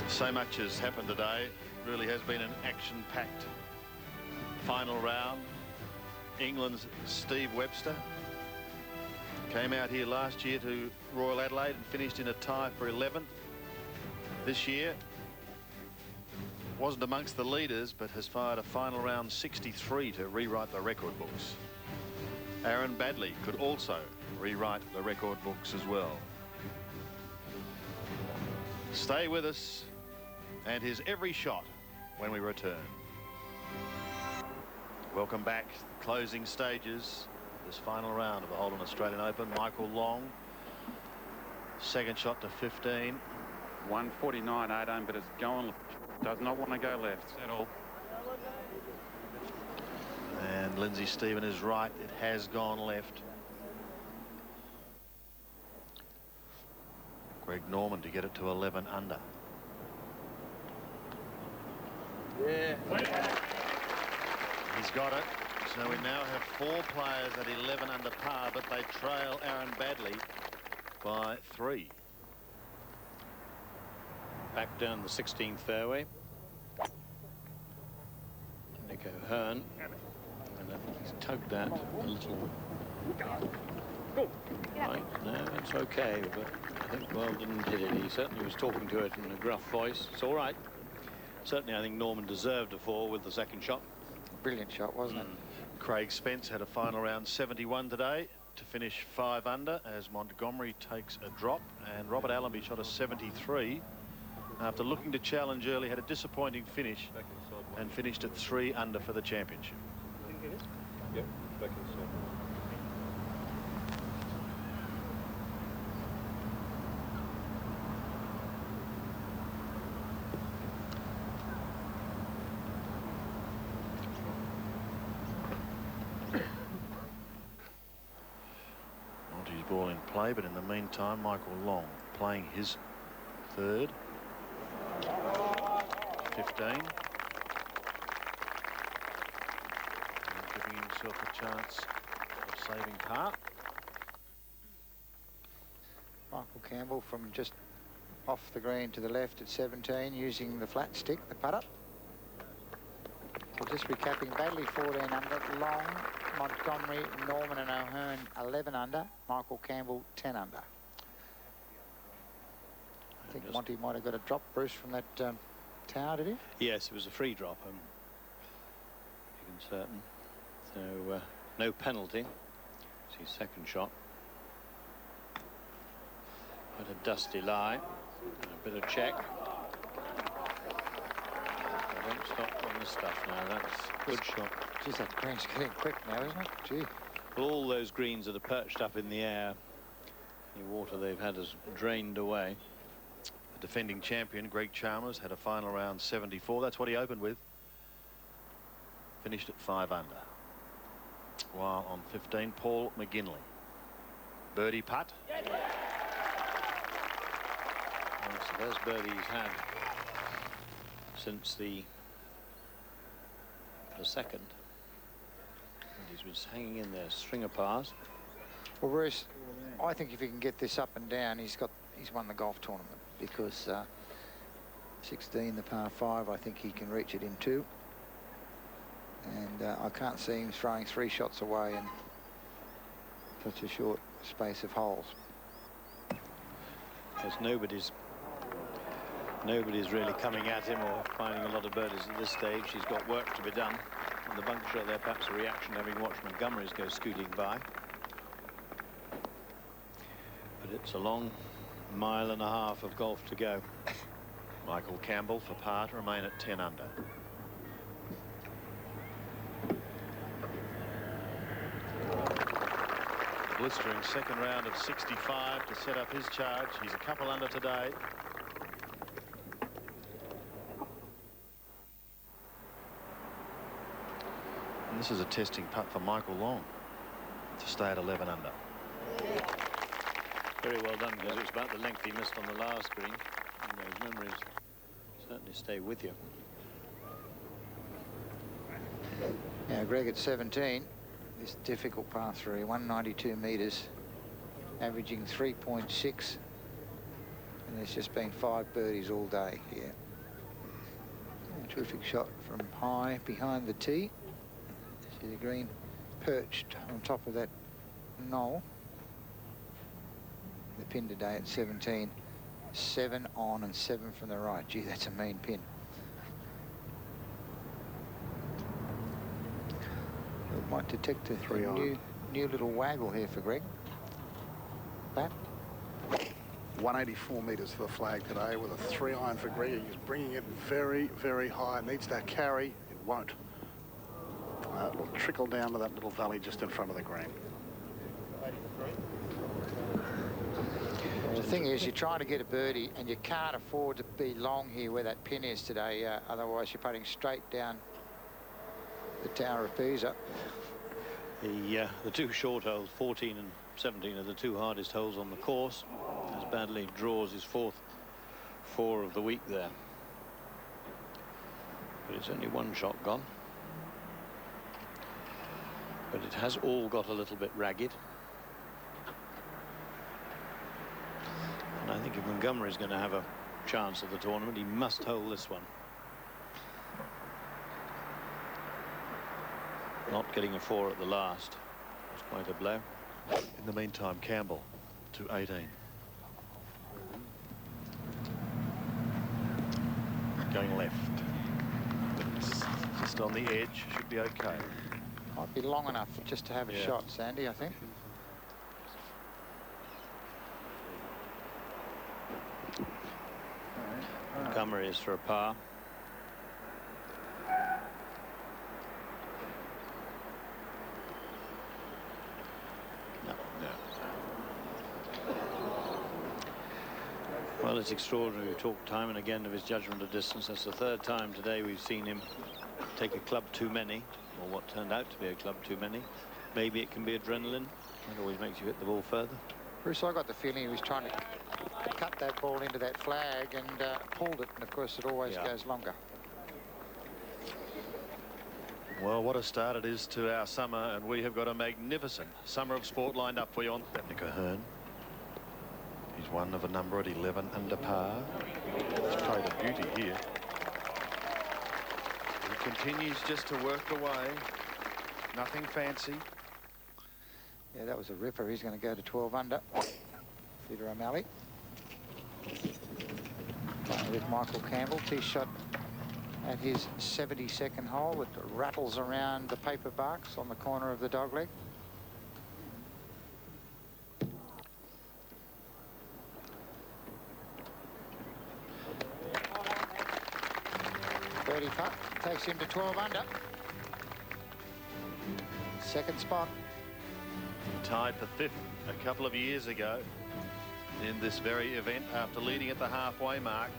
So much has happened today. Really has been an action-packed final round. England's Steve Webster came out here last year to Royal Adelaide and finished in a tie for 11th. This year wasn't amongst the leaders, but has fired a final round 63 to rewrite the record books. Aaron Baddeley could also rewrite the record books as well. Stay with us and his every shot when we return. Welcome back. Closing stages. This final round of the Holden Australian Open. Michael Long. Second shot to 15. 149, 18, but it's going. Does not want to go left at all. And Lindsay Stephen is right. It has gone left. Greg Norman to get it to 11 under. Yeah. He's got it. So we now have 4 players at 11 under par, but they trail Aaron Baddeley by 3. Back down the 16th fairway. Mike O'Hearn. And I think he's tugged that a little. Right, no, it's okay, but I think Well didn't hit it. He certainly was talking to it in a gruff voice. It's all right. Certainly, I think Norman deserved a 4 with the second shot. Brilliant shot, wasn't it? Craig Spence had a final round 71 today to finish 5 under as Montgomery takes a drop, and Robert Allenby shot a 73 after looking to challenge early, had a disappointing finish and finished at 3 under for the championship. Yep, back inside. Monty's ball in play, but in the meantime, Michael Long playing his 3rd. 15. And giving himself a chance of saving par. Michael Campbell from just off the green to the left at 17, using the flat stick, the putter. So just recapping, Baddeley 14 under, Long, Montgomery, Norman and O'Hearn 11 under, Michael Campbell 10 under. I think Monty might have got a drop, Bruce, from that tower, did he? Yes, it was a free drop. You can certain. So no penalty. It's his second shot. Quite a dusty lie. A bit of check. I don't stop on the stuff now. That's good shot. Geez, that green's getting quick now, isn't it? Gee. Well, all those greens that are perched up in the air, the water they've had has drained away. The defending champion, Greg Chalmers, had a final round 74. That's what he opened with. Finished at 5 under. While on 15, Paul McGinley. Birdie putt. That's the best birdie he's had since the second. And he's been hanging in there, string of pars. Well, Bruce, I think if he can get this up and down, he's won the golf tournament, because 16, the par 5, I think he can reach it in 2. And I can't see him throwing 3 shots away in such a short space of holes. Because nobody's really coming at him or finding a lot of birdies at this stage. He's got work to be done. And the bunker shot there, perhaps a reaction having watched Montgomery's go scooting by. But it's a long 1.5 miles of golf to go. Michael Campbell for par to remain at 10 under. A blistering second round of 65 to set up his charge. He's a couple under today. And this is a testing putt for Michael Long to stay at 11 under. Very well done, because it was about the length he missed on the last green. And those memories certainly stay with you. Now, Greg at 17, this difficult par 3, 192 metres, averaging 3.6. And there's just been 5 birdies all day here. A terrific shot from high behind the tee. See the green perched on top of that knoll. The pin today at 17, 7 on and 7 from the right. Gee, that's a mean pin. We might detect a new little waggle here for Greg. Bat. 184 metres for the flag today with a 3-iron for Greg. He's bringing it very, very high. Needs that carry. It won't. It'll trickle down to that little valley just in front of the green. The thing is, you're trying to get a birdie and you can't afford to be long here where that pin is today. Otherwise, you're putting straight down the Tower of Pisa. The 2 short holes, 14 and 17, are the 2 hardest holes on the course, as Baddeley draws his 4th 4 of the week there. But it's only 1 shot gone. But it has all got a little bit ragged. And I think if Montgomery's going to have a chance at the tournament, he must hold this one. Not getting a 4 at the last was quite a blow. In the meantime, Campbell to 18. Going left. Just on the edge, should be okay. Might be long enough just to have a shot, Sandy, I think. Montgomery is for a par. Well, it's extraordinary. We've talked time and again of his judgment of distance. That's the third time today we've seen him take a club too many, or what turned out to be a club too many. Maybe it can be adrenaline. It always makes you hit the ball further. Bruce, I got the feeling he was trying to cut that ball into that flag and pulled it, and of course it always goes longer. Well, what a start it is to our summer, and we have got a magnificent summer of sport lined up for you on Nick O'Hearn. He's one of a number at 11 under par. He's played a beauty here. He continues just to work away. Nothing fancy. Yeah, that was a ripper. He's going to go to 12 under. Peter O'Malley. Playing with Michael Campbell. Tee shot at his 72nd hole. It rattles around the paper barks on the corner of the dogleg. Birdie putt takes him to 12 under. Second spot. Tied for 5th a couple of years ago in this very event after leading at the halfway mark.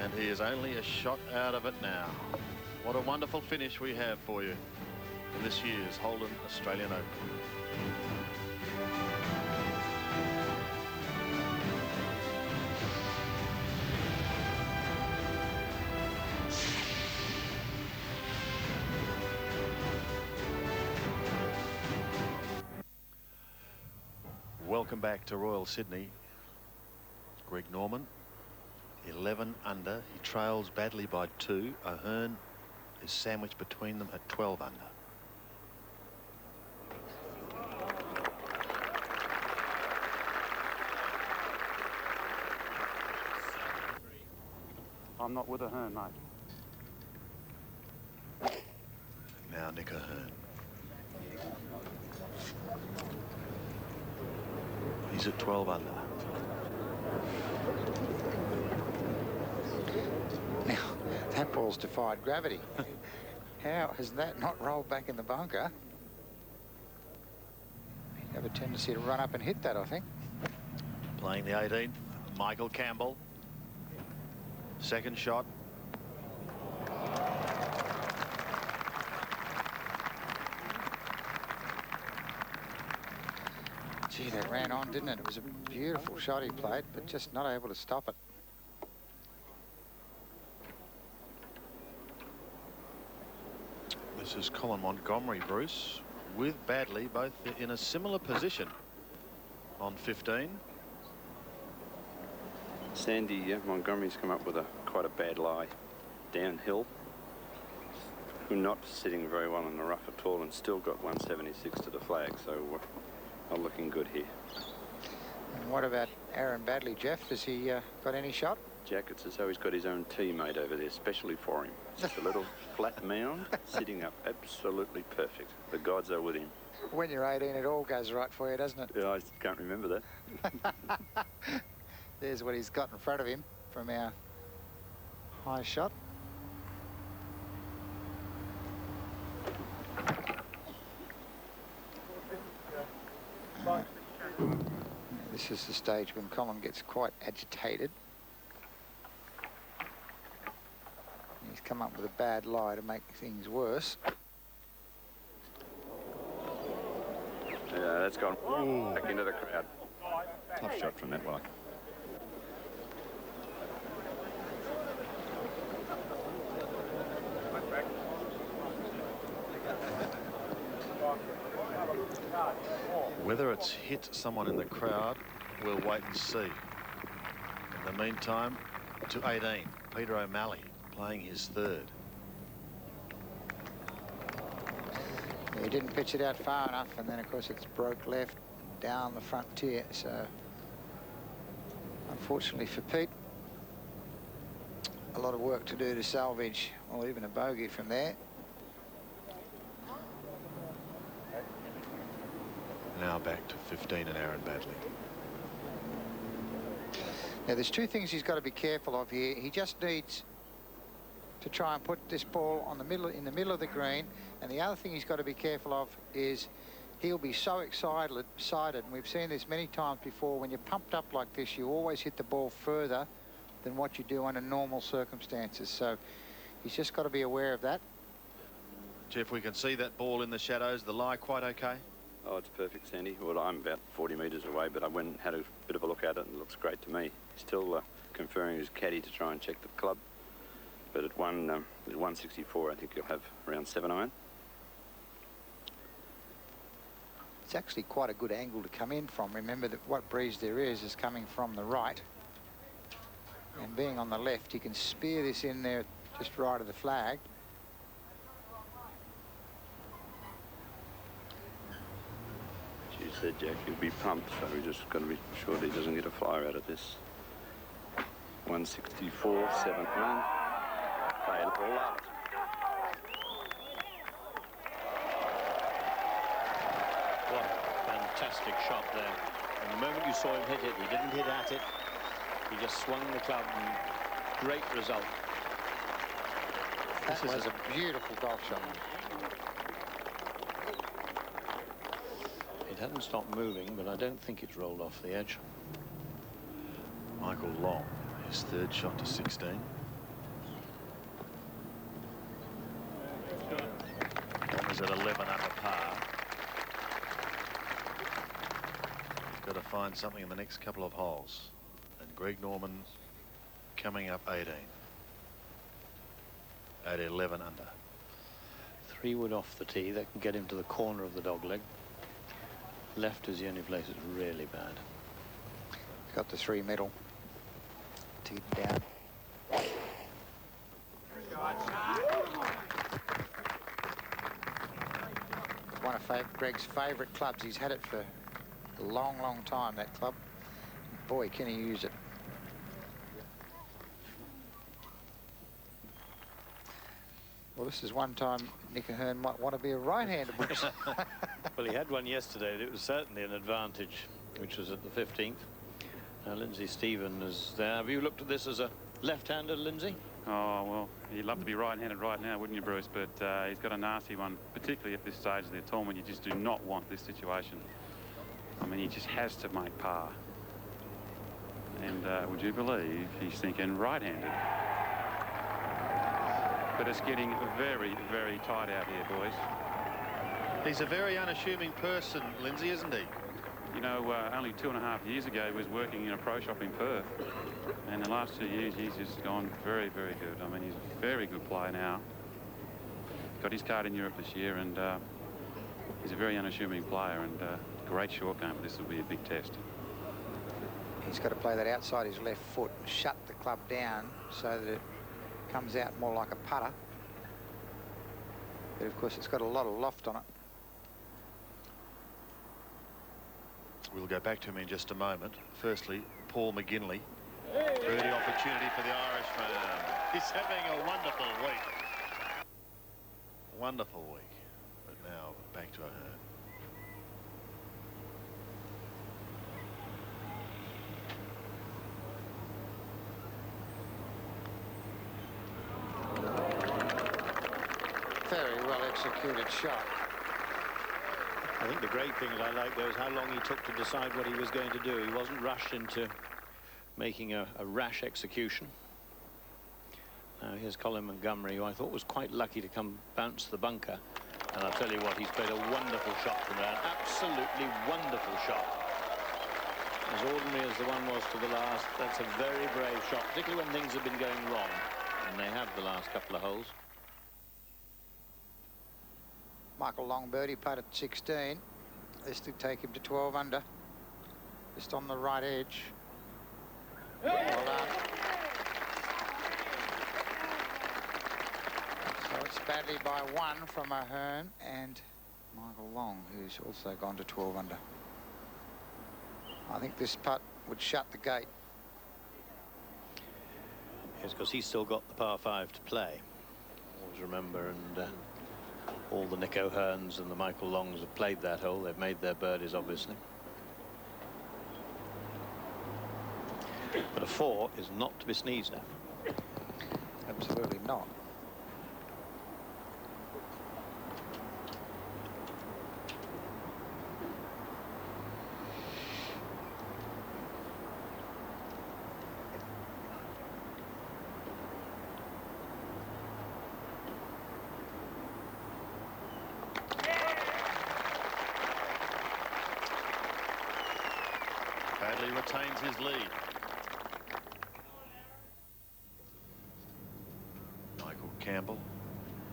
And he is only a shot out of it now. What a wonderful finish we have for you in this year's Holden Australian Open. Welcome back to Royal Sydney. Greg Norman, 11 under. He trails Baddeley by 2. O'Hearn is sandwiched between them at 12 under. I'm not with O'Hearn, mate. Now Nick O'Hearn. He's at 12 under. Now, that ball's defied gravity. How has that not rolled back in the bunker? He'd have a tendency to run up and hit that, I think. Playing the 18th, Michael Campbell. Second shot. Gee, that ran on, didn't it? It was a beautiful shot he played, but just not able to stop it. This is Colin Montgomery, Bruce, with Baddeley, both in a similar position on 15. Sandy, Montgomery's come up with quite a bad lie downhill. Not sitting very well in the rough at all, and still got 176 to the flag, so not looking good here. And what about Aaron Baddeley, Jeff? Has he got any shot? Jack, it's as though he's got his own teammate over there, especially for him. Just a little flat mound, sitting up absolutely perfect. The gods are with him. When you're 18, it all goes right for you, doesn't it? Yeah, I can't remember that. There's what he's got in front of him from our high shot. This is the stage when Colin gets quite agitated. He's come up with a bad lie to make things worse. Yeah, that's gone back into the crowd. Tough shot from that one. Whether it's hit someone in the crowd, we'll wait and see. In the meantime, to 18, Peter O'Malley playing his third. He didn't pitch it out far enough, and then of course it's broke left down the front tier. So unfortunately for Pete, a lot of work to do to salvage, or even a bogey from there. Now back to 15 and Aaron Baddeley. Now there's two things he's got to be careful of here. He just needs to try and put this ball on the middle, in the middle of the green, and the other thing he's got to be careful of is he'll be so excited, and we've seen this many times before. When you're pumped up like this, you always hit the ball further than what you do under normal circumstances. So he's just got to be aware of that. Jeff, we can see that ball in the shadows. The lie quite okay? Oh, it's perfect, Sandy. Well, I'm about 40 metres away, but I went and had a bit of a look at it, and it looks great to me. He's still conferring his caddy to try and check the club. But at 164, I think you'll have around 7 iron. It's actually quite a good angle to come in from. Remember that what breeze there is coming from the right. And being on the left, you can spear this in there just right of the flag. As you said, Jack, he'll be pumped, so we just got to be sure that he doesn't get a flyer out of this. 164, 7 iron. They'll all out. What a fantastic shot there. And the moment you saw him hit it, he didn't hit at it. He just swung the club, and great result. That was a beautiful golf shot. It hadn't stopped moving, but I don't think it's rolled off the edge. Michael Long, his third shot to 16. Long is at 11 under par. He's got to find something in the next couple of holes. And Greg Norman coming up 18 at 11 under. 3 wood off the tee. That can get him to the corner of the dogleg. Left is the only place that's really bad. Got the 3 middle. Teed down. One of Greg's favourite clubs. He's had it for a long, long time, that club. Boy, can he use it. Well, this is one time Nick Ahern might want to be a right-handed. Well, he had one yesterday. It was certainly an advantage, which was at the 15th. Lindsay Stephen is there. Have you looked at this as a left-hander, Lindsay? Oh, well, you'd love to be right-handed right now, wouldn't you, Bruce? But he's got a nasty one, particularly at this stage of the tournament. You just do not want this situation. I mean, he just has to make par. And would you believe he's thinking right-handed? But it's getting very, very tight out here, boys. He's a very unassuming person, Lindsay, isn't he? You know, only 2.5 years ago, he was working in a pro shop in Perth. And the last 2 years, he's just gone very, very good. I mean, he's a very good player now. Got his card in Europe this year, and he's a very unassuming player, and great short game, but this will be a big test. He's got to play that outside his left foot and shut the club down so that it comes out more like a putter. But of course, it's got a lot of loft on it. We'll go back to him in just a moment. Firstly, Paul McGinley. Birdie opportunity for the Irishman. He's having a wonderful week. Wonderful week. But now back to Ahern. Very well executed shot. I think the great thing that I like, though, is how long he took to decide what he was going to do. He wasn't rushed into making a rash execution. Now here's Colin Montgomery, who I thought was quite lucky to come bounce the bunker. And I'll tell you what, he's played a wonderful shot from there. Absolutely wonderful shot. As ordinary as the one was to the last, that's a very brave shot, particularly when things have been going wrong. And they have the last couple of holes. Michael Long birdie put at 16. This did take him to 12 under. Just on the right edge. Well done. So it's Baddeley by 1 from Ahern, and Michael Long, who's also gone to 12 under. I think this putt would shut the gate. Yes, because he's still got the par 5 to play. Always remember, and all the Nick O'Hearns and the Michael Longs have played that hole. They've made their birdies, obviously. But a 4 is not to be sneezed at. Absolutely not. Baddeley retains his lead. Michael Campbell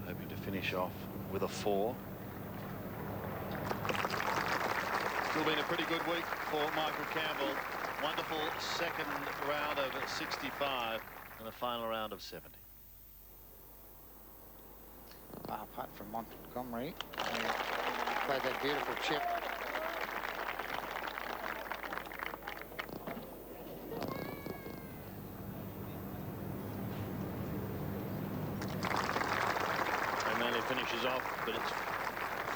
hoping to finish off with a 4. Still been a pretty good week for Michael Campbell. Wonderful second round of 65 and a final round of 70. Par putt from Montgomery. Played that beautiful chip. O'Malley finishes off, but it's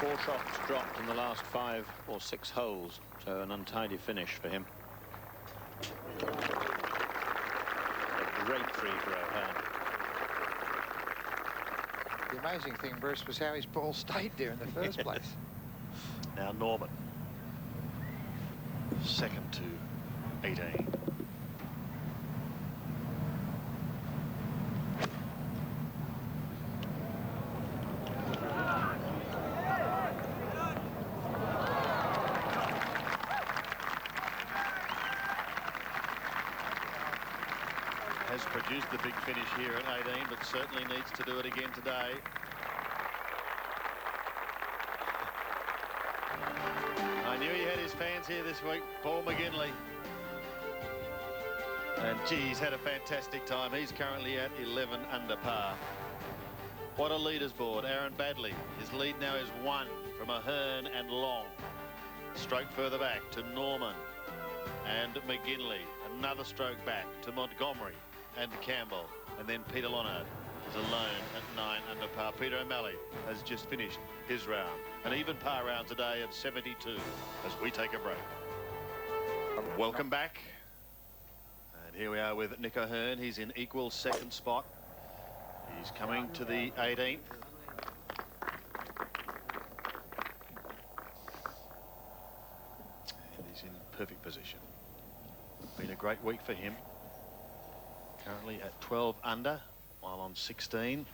4 shots dropped in the last 5 or 6 holes, so an untidy finish for him. A great 3 for O'Hearn. The amazing thing, Bruce, was how his ball stayed there in the first place. Now Norman. Second to 18. Has produced the big finish here at 18, but certainly needs to do it again today. I knew he had his fans here this week, Paul McGinley. And gee, he's had a fantastic time. He's currently at 11 under par. What a leaders board. Aaron Baddeley, his lead now is 1 from Ahern and Long. Stroke further back to Norman and McGinley. Another stroke back to Montgomery and Campbell. And then Peter Lonard is alone at 9 under par. Peter O'Malley has just finished his round. An even par round today of 72 as we take a break. Welcome back. And here we are with Nick O'Hearn. He's in equal second spot. He's coming to the 18th. And he's in perfect position. Been a great week for him. Currently at 12 under, while on 16.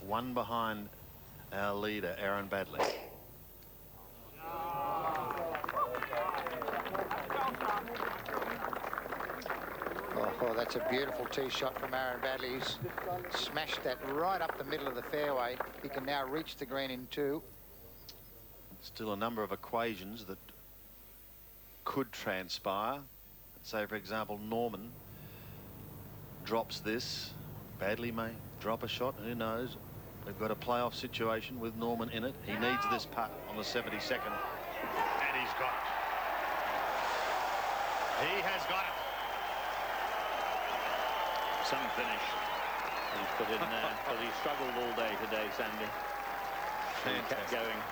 1 behind our leader, Aaron Baddeley. Oh, that's a beautiful tee shot from Aaron Baddeley. He's smashed that right up the middle of the fairway. He can now reach the green in 2. Still a number of equations that could transpire. Say, for example, Norman drops this. Baddeley may drop a shot, who knows. We've got a playoff situation with Norman in it. He needs this putt on the 72nd, and he's got it. He has got it. Some finish he's put in there, because he struggled all day today, Sandy. And kept going.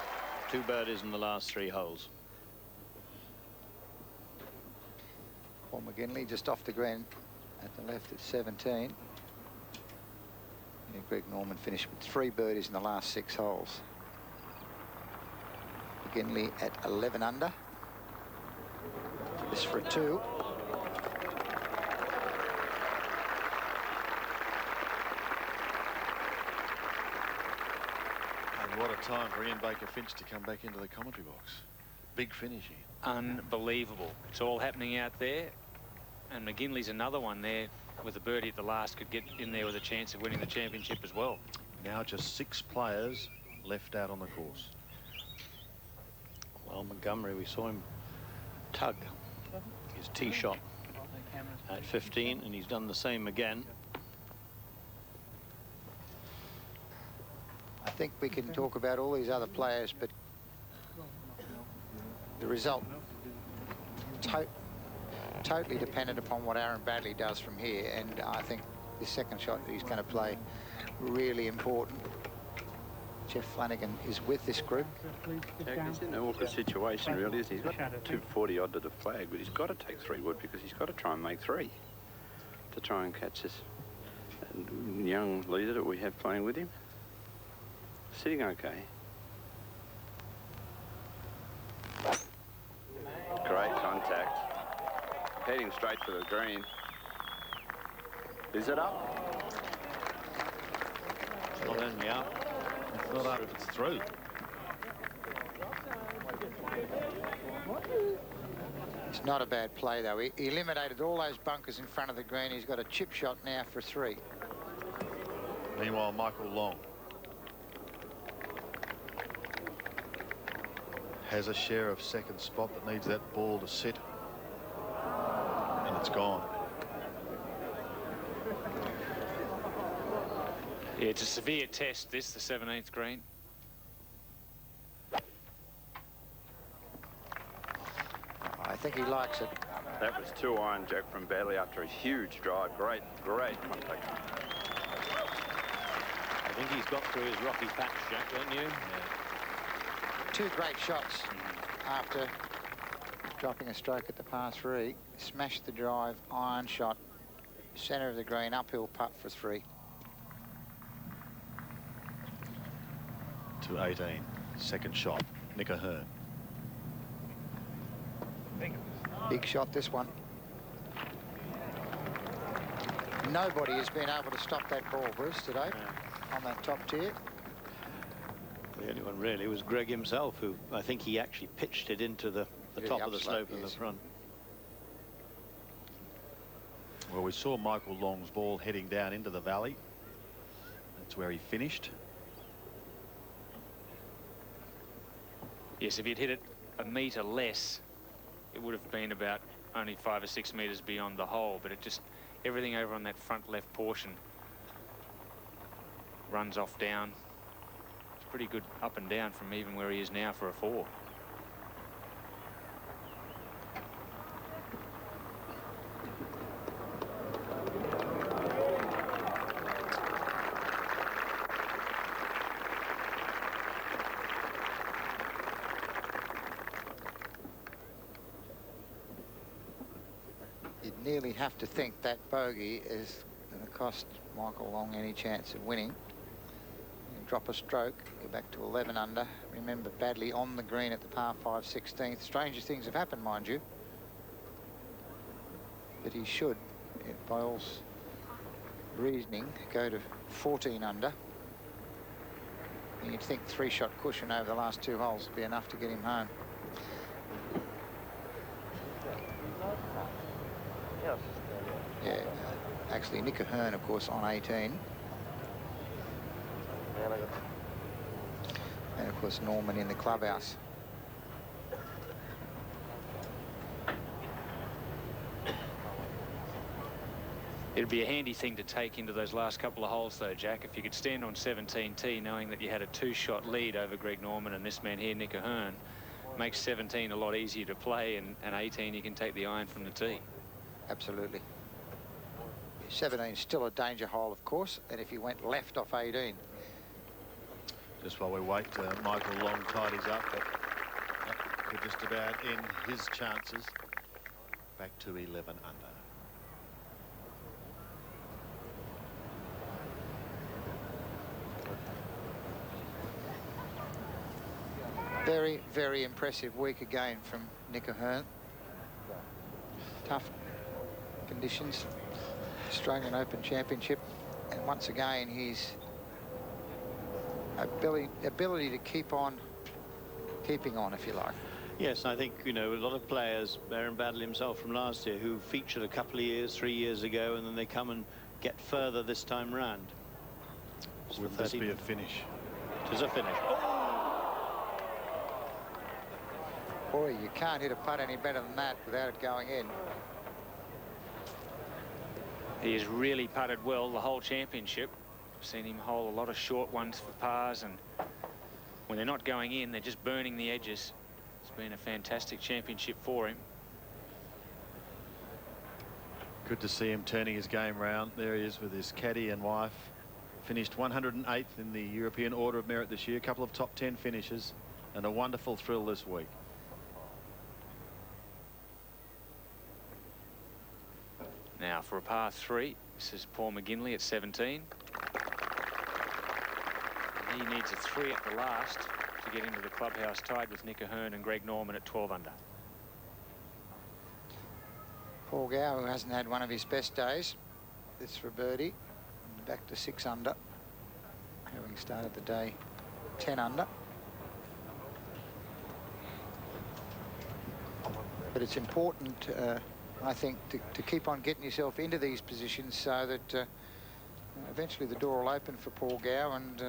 2 birdies in the last 3 holes. Paul McGinley just off the green at the left at 17. Yeah, Greg Norman finished with 3 birdies in the last 6 holes. McGinley at 11 under. This for a 2. And what a time for Ian Baker Finch to come back into the commentary box. Big finish here. Unbelievable. It's all happening out there. And McGinley's another one there with a birdie at the last, could get in there with a chance of winning the championship as well. Now just 6 players left out on the course. Well, Montgomery, we saw him tug his tee shot at 15, and he's done the same again. I think we can talk about all these other players, but result totally dependent upon what Aaron Baddeley does from here, and I think the second shot that he's going to play really important. Jeff Flanagan is with this group. He's in an awkward situation, really, isn't he? He's got 240 odd to the flag, but he's got to take 3 wood because he's got to try and make 3 to try and catch this young leader that we have playing with him. Sitting okay. Great contact. Heading straight for the green. Is it up? It's not only up, it's not up, it's through. It's not a bad play, though. He eliminated all those bunkers in front of the green. He's got a chip shot now for 3. Meanwhile, Michael Long has a share of second spot that needs that ball to sit, and it's gone. Yeah, it's a severe test, this, the 17th green. I think he likes it. That was 2 iron, Jack, from Baddeley after a huge drive. Great contact. I think he's got through his rocky patch, Jack, don't you? Yeah. 2 great shots after dropping a stroke at the par 3. Smashed the drive, iron shot, centre of the green, uphill putt for 3. To 18, second shot, Nick Ahern. Big shot, this one. Nobody has been able to stop that ball, Bruce, today on that top tier. The only one really was Greg himself, who I think he actually pitched it into the top of the slope in the front. Well, we saw Michael Long's ball heading down into the valley. That's where he finished. Yes, if he'd hit it a metre less, it would have been about only 5 or 6 metres beyond the hole, but it just, everything over on that front left portion runs off down. It's pretty good up and down from even where he is now for a 4. You'd nearly have to think that bogey is going to cost Michael Long any chance of winning. Drop a stroke, go back to 11 under. Remember, Baddeley on the green at the par 5 16th. Stranger things have happened, mind you. But he should, by all reasoning, go to 14 under. And you'd think 3-shot cushion over the last 2 holes would be enough to get him home. Yeah, actually Nick Ahern, of course, on 18. And of course Norman in the clubhouse. It'd be a handy thing to take into those last couple of holes, though, Jack, if you could stand on 17T knowing that you had a 2-shot lead over Greg Norman and this man here, Nick Ahern. Makes 17 a lot easier to play, and 18 you can take the iron from the tee. Absolutely. 17 is still a danger hole, of course, and if he went left off 18. Just while we wait, Michael Long tidies up, but that could just about end his chances. Back to 11 under. Very, very impressive week again from Nick Ahern. Tough conditions, Australian Open Championship, and once again his ability to keep on keeping on, if you like. Yes, I think, you know, a lot of players, Aaron Baddeley himself from last year, who featured a couple of years, 3 years ago, and then they come and get further this time round. Would that be a finish? It is a finish. Boy, you can't hit a putt any better than that without it going in. He has really putted well the whole championship. I've seen him hole a lot of short ones for pars, and when they're not going in, they're just burning the edges. It's been a fantastic championship for him. Good to see him turning his game round. There he is with his caddy and wife. Finished 108th in the European Order of Merit this year. A couple of top 10 finishes and a wonderful thrill this week. Now for a par 3, this is Paul McGinley at 17. And he needs a 3 at the last to get into the clubhouse, tied with Nick Ahern and Greg Norman at 12 under. Paul Gow, who hasn't had one of his best days, this for birdie, and back to 6 under, having started the day 10 under. But it's important, I think, to keep on getting yourself into these positions so that eventually the door will open for Paul Gow, and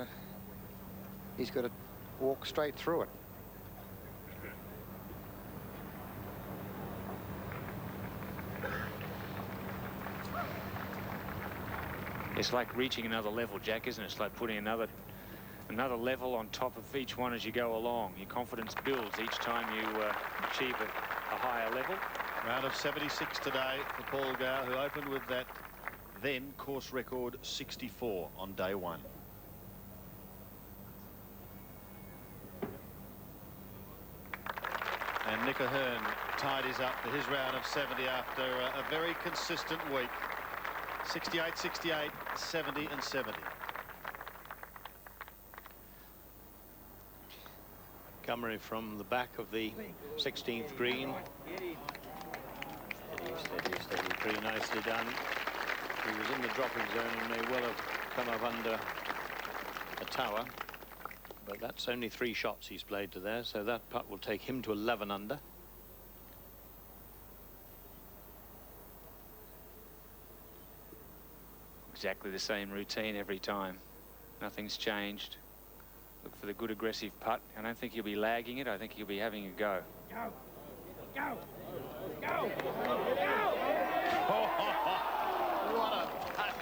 he's got to walk straight through it. It's like reaching another level, Jack, isn't it? It's like putting another level on top of each one as you go along. Your confidence builds each time you achieve a higher level. Round of 76 today for Paul Gow, who opened with that then course record 64 on day 1. And Nick Ahern tidies up for his round of 70 after a very consistent week. 68, 68, 70 and 70. Montgomery from the back of the 16th green. Steady, steady, pretty nicely done. He was in the dropping zone and may well have come up under a tower. But that's only 3 shots he's played to there, so that putt will take him to 11 under. Exactly the same routine every time. Nothing's changed. Look for the good aggressive putt. I don't think he'll be lagging it. I think he'll be having a go. Go! Go! Go! What a putt.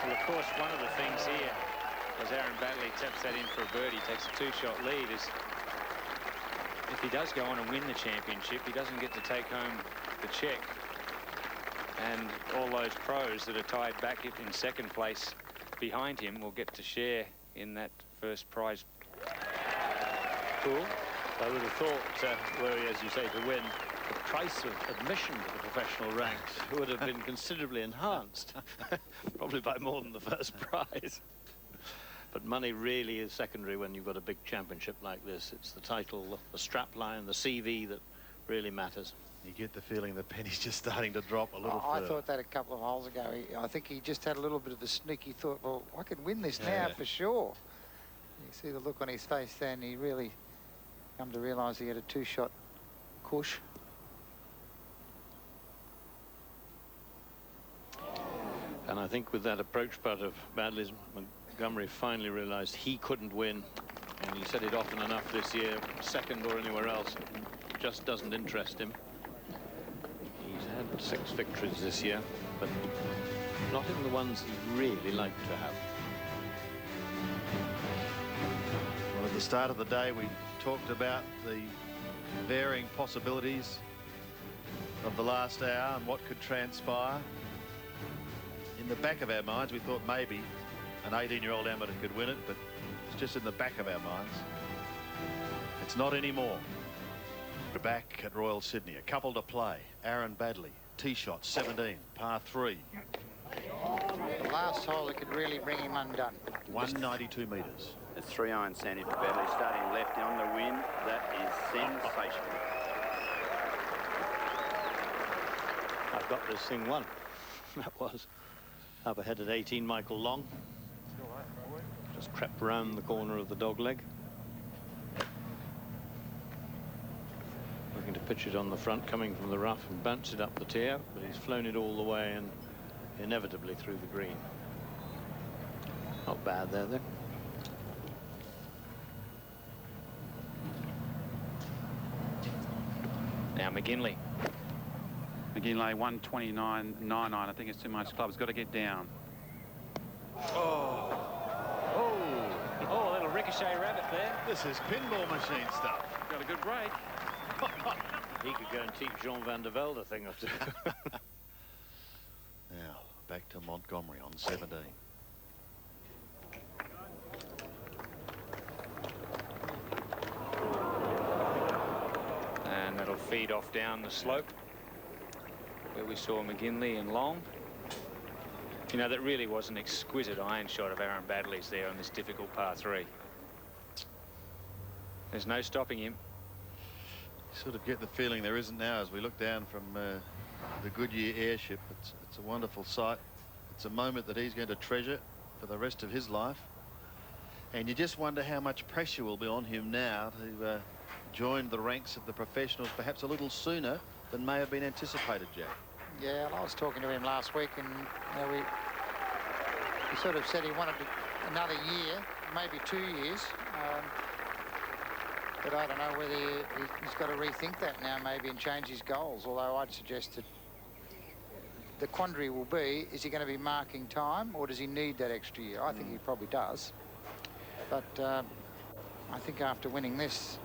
Well, of course, one of the things here, as Aaron Baddeley taps that in for a birdie, takes a 2-shot lead, is if he does go on and win the championship, he doesn't get to take home the check. And all those pros that are tied back in second place behind him will get to share in that first prize pool. I would have thought, were he, as you say, to win, the price of admission to the professional ranks would have been considerably enhanced, probably by more than the first prize. But money really is secondary when you've got a big championship like this. It's the title, the strap line, the CV that really matters. You get the feeling the penny's just starting to drop a little I further. thought that a couple of holes ago. I think he just had a little bit of a sneak. He thought, well, I can win this now for sure. You see the look on his face then. He really come to realise he had a 2-shot cush. And I think with that approach putt of Baddeley's, Montgomery finally realised he couldn't win. And he said it often enough this year, second or anywhere else, it just doesn't interest him. He's had 6 victories this year, but not in the ones he'd really like to have. Well, at the start of the day, we talked about the varying possibilities of the last hour and what could transpire. In the back of our minds, we thought maybe an 18-year-old amateur could win it, but it's just in the back of our minds. It's not anymore. We're back at Royal Sydney. A couple to play. Aaron Baddeley, tee shot, 17, par 3. The last hole that could really bring him undone. 192 metres. It's 3-iron Sandy for Baddeley, starting left on the wind. That is sensational. I've got this thing won. That was up ahead at 18, Michael Long. Just crept round the corner of the dog leg. Looking to pitch it on the front, coming from the rough and bounce it up the tee out, but he's flown it all the way and inevitably through the green. Not bad there, though. Now McGinley. McGinley 129.99. I think it's too much club. He's got to get down. Oh, a little ricochet rabbit there. This is pinball machine stuff. Got a good break. He could go and teach Jean van der Velde a thing or two. Now, back to Montgomery on 17. And that'll feed off down the slope where we saw McGinley and Long. You know, that really was an exquisite iron shot of Aaron Baddeley's there on this difficult par 3. There's no stopping him. Sort of get the feeling there isn't now as we look down from the Goodyear airship. It's a wonderful sight. It's a moment that he's going to treasure for the rest of his life. And you just wonder how much pressure will be on him now to join the ranks of the professionals perhaps a little sooner than may have been anticipated, Jack. Yeah, well, I was talking to him last week, and he sort of said he wanted another year, maybe 2 years. But I don't know whether he's got to rethink that now maybe and change his goals, although I'd suggest that the quandary will be, is he going to be marking time or does he need that extra year? I think he probably does. But I think after winning this,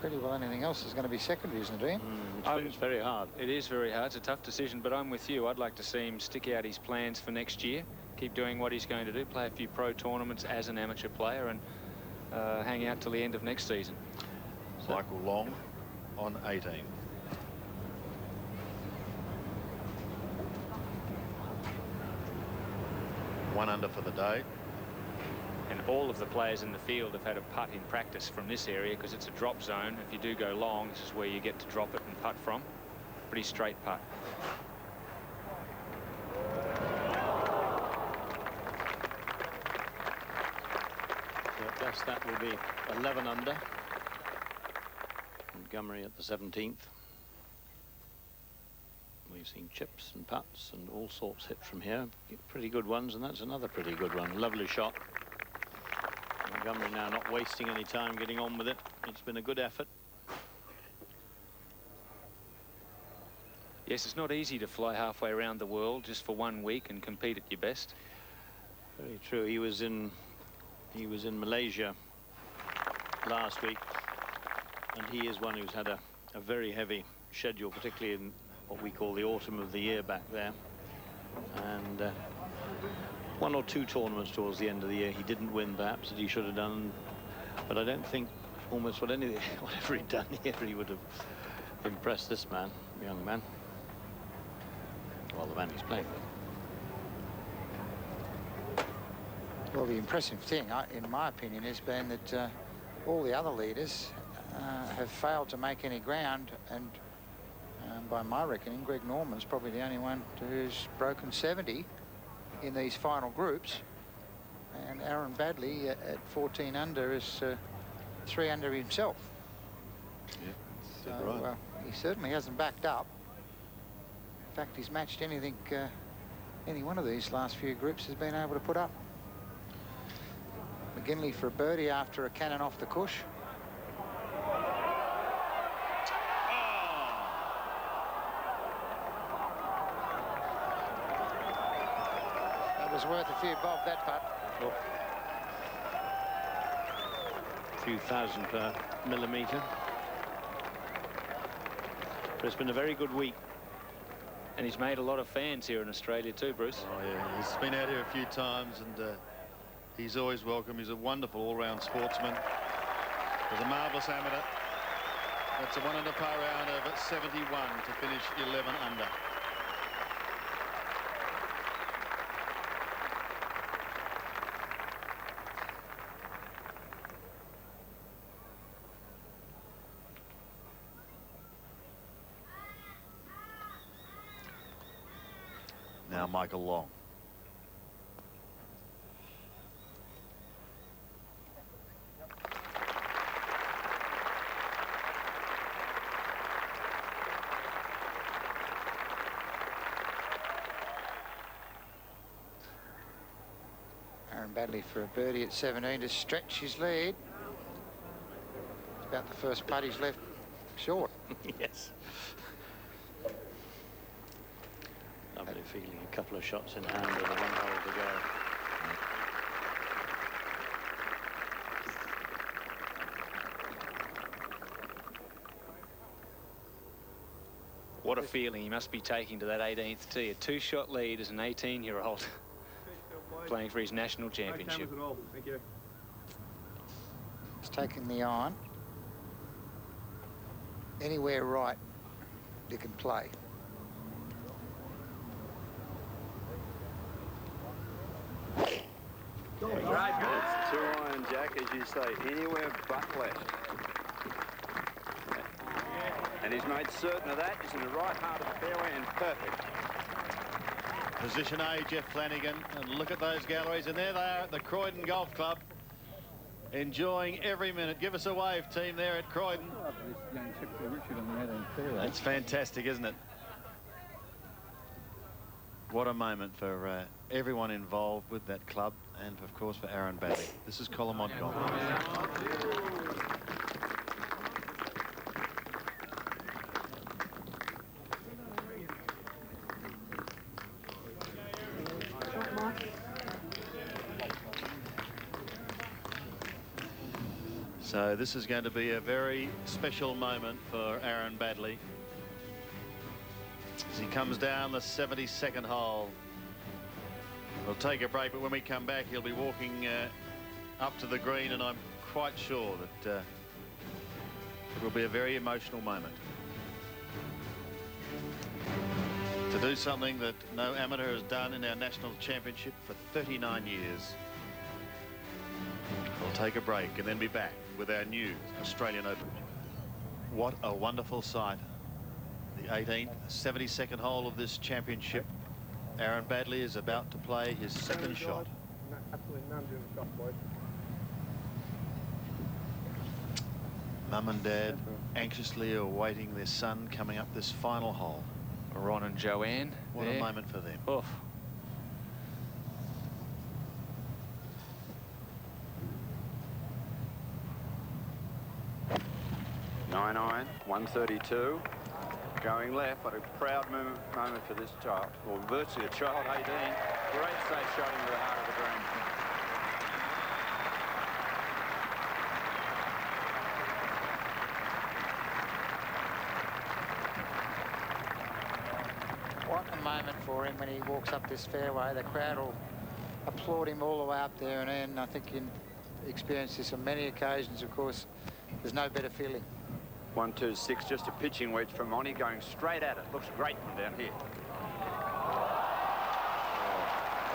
pretty well anything else is going to be secondary, isn't it, Ian? It's very hard. It is very hard. It's a tough decision, but I'm with you. I'd like to see him stick out his plans for next year, keep doing what he's going to do, play a few pro tournaments as an amateur player, and hang out till the end of next season. Michael Long on 18. One under for the day. And all of the players in the field have had a putt in practice from this area because it's a drop zone. If you do go long, this is where you get to drop it and putt from. Pretty straight putt. So at best that will be 11 under. Montgomery at the 17th. We've seen chips and putts and all sorts hit from here. Pretty good ones, and that's another pretty good one. Lovely shot. Montgomery now not wasting any time getting on with it. It's been a good effort. Yes, it's not easy to fly halfway around the world just for 1 week and compete at your best. Very true. He was in Malaysia last week, and he is one who's had a very heavy schedule, particularly in what we call the autumn of the year back there. And 1 or 2 tournaments towards the end of the year he didn't win, perhaps, that he should have done. But I don't think almost whatever he'd done here he would have impressed this man, young man. Well, the man he's playing with. Well, the impressive thing, in my opinion, has been that all the other leaders have failed to make any ground, and by my reckoning, Greg Norman's probably the only one who's broken 70 in these final groups, and Aaron Baddeley at 14 under is 3 under himself. Yeah, so right. He certainly hasn't backed up. In fact, he's matched anything any one of these last few groups has been able to put up. McGinley for a birdie after a cannon off the cush. That was worth a few bob, that putt. A few thousand per millimetre. But it's been a very good week. And he's made a lot of fans here in Australia too, Bruce. Oh, yeah, he's been out here a few times, and he's always welcome. He's a wonderful all-round sportsman. He's a marvellous amateur. That's a 1 under par round of 71 to finish 11 under. Now Michael Long. Aaron Baddeley for a birdie at 17 to stretch his lead. It's about the first putt he's left short. Yes. Lovely feeling, a couple of shots in hand and a 1 hole to go. What a feeling he must be taking to that 18th tee. A 2-shot lead as an 18-year-old playing for his national championship. Thank you. He's taking the iron. Anywhere right, you can play. It's 2-iron, Jack, as you say, anywhere but left. And he's made certain of that. He's in the right heart of the fairway and perfect. Position A, Jeff Flanagan, and look at those galleries, and there they are at the Croydon Golf Club, enjoying every minute. Give us a wave, team, there at Croydon. That's fantastic, isn't it? What a moment for everyone involved with that club, and of course for Aaron Baddeley. This is Colin Montgomery. So this is going to be a very special moment for Aaron Baddeley as he comes down the 72nd hole. We'll take a break, but when we come back, he'll be walking up to the green, and I'm quite sure that it will be a very emotional moment. To do something that no amateur has done in our national championship for 39 years. We'll take a break and then be back with our new Australian Open. What a wonderful sight. The 18th, 72nd hole of this championship. Aaron Baddeley is about to play his second shot. Mum and Dad anxiously awaiting their son coming up this final hole. Ron and Joanne. What a moment for them. Oof. Nine iron, 132. Going left, but a proud moment for this child, or virtually a child, 18. Great safe shot into the heart of the green. What a moment for him when he walks up this fairway. The crowd will applaud him all the way up there, and I think you experienced this on many occasions. Of course, there's no better feeling. 126, just a pitching wedge from Monty, going straight at it. Looks great from down here. What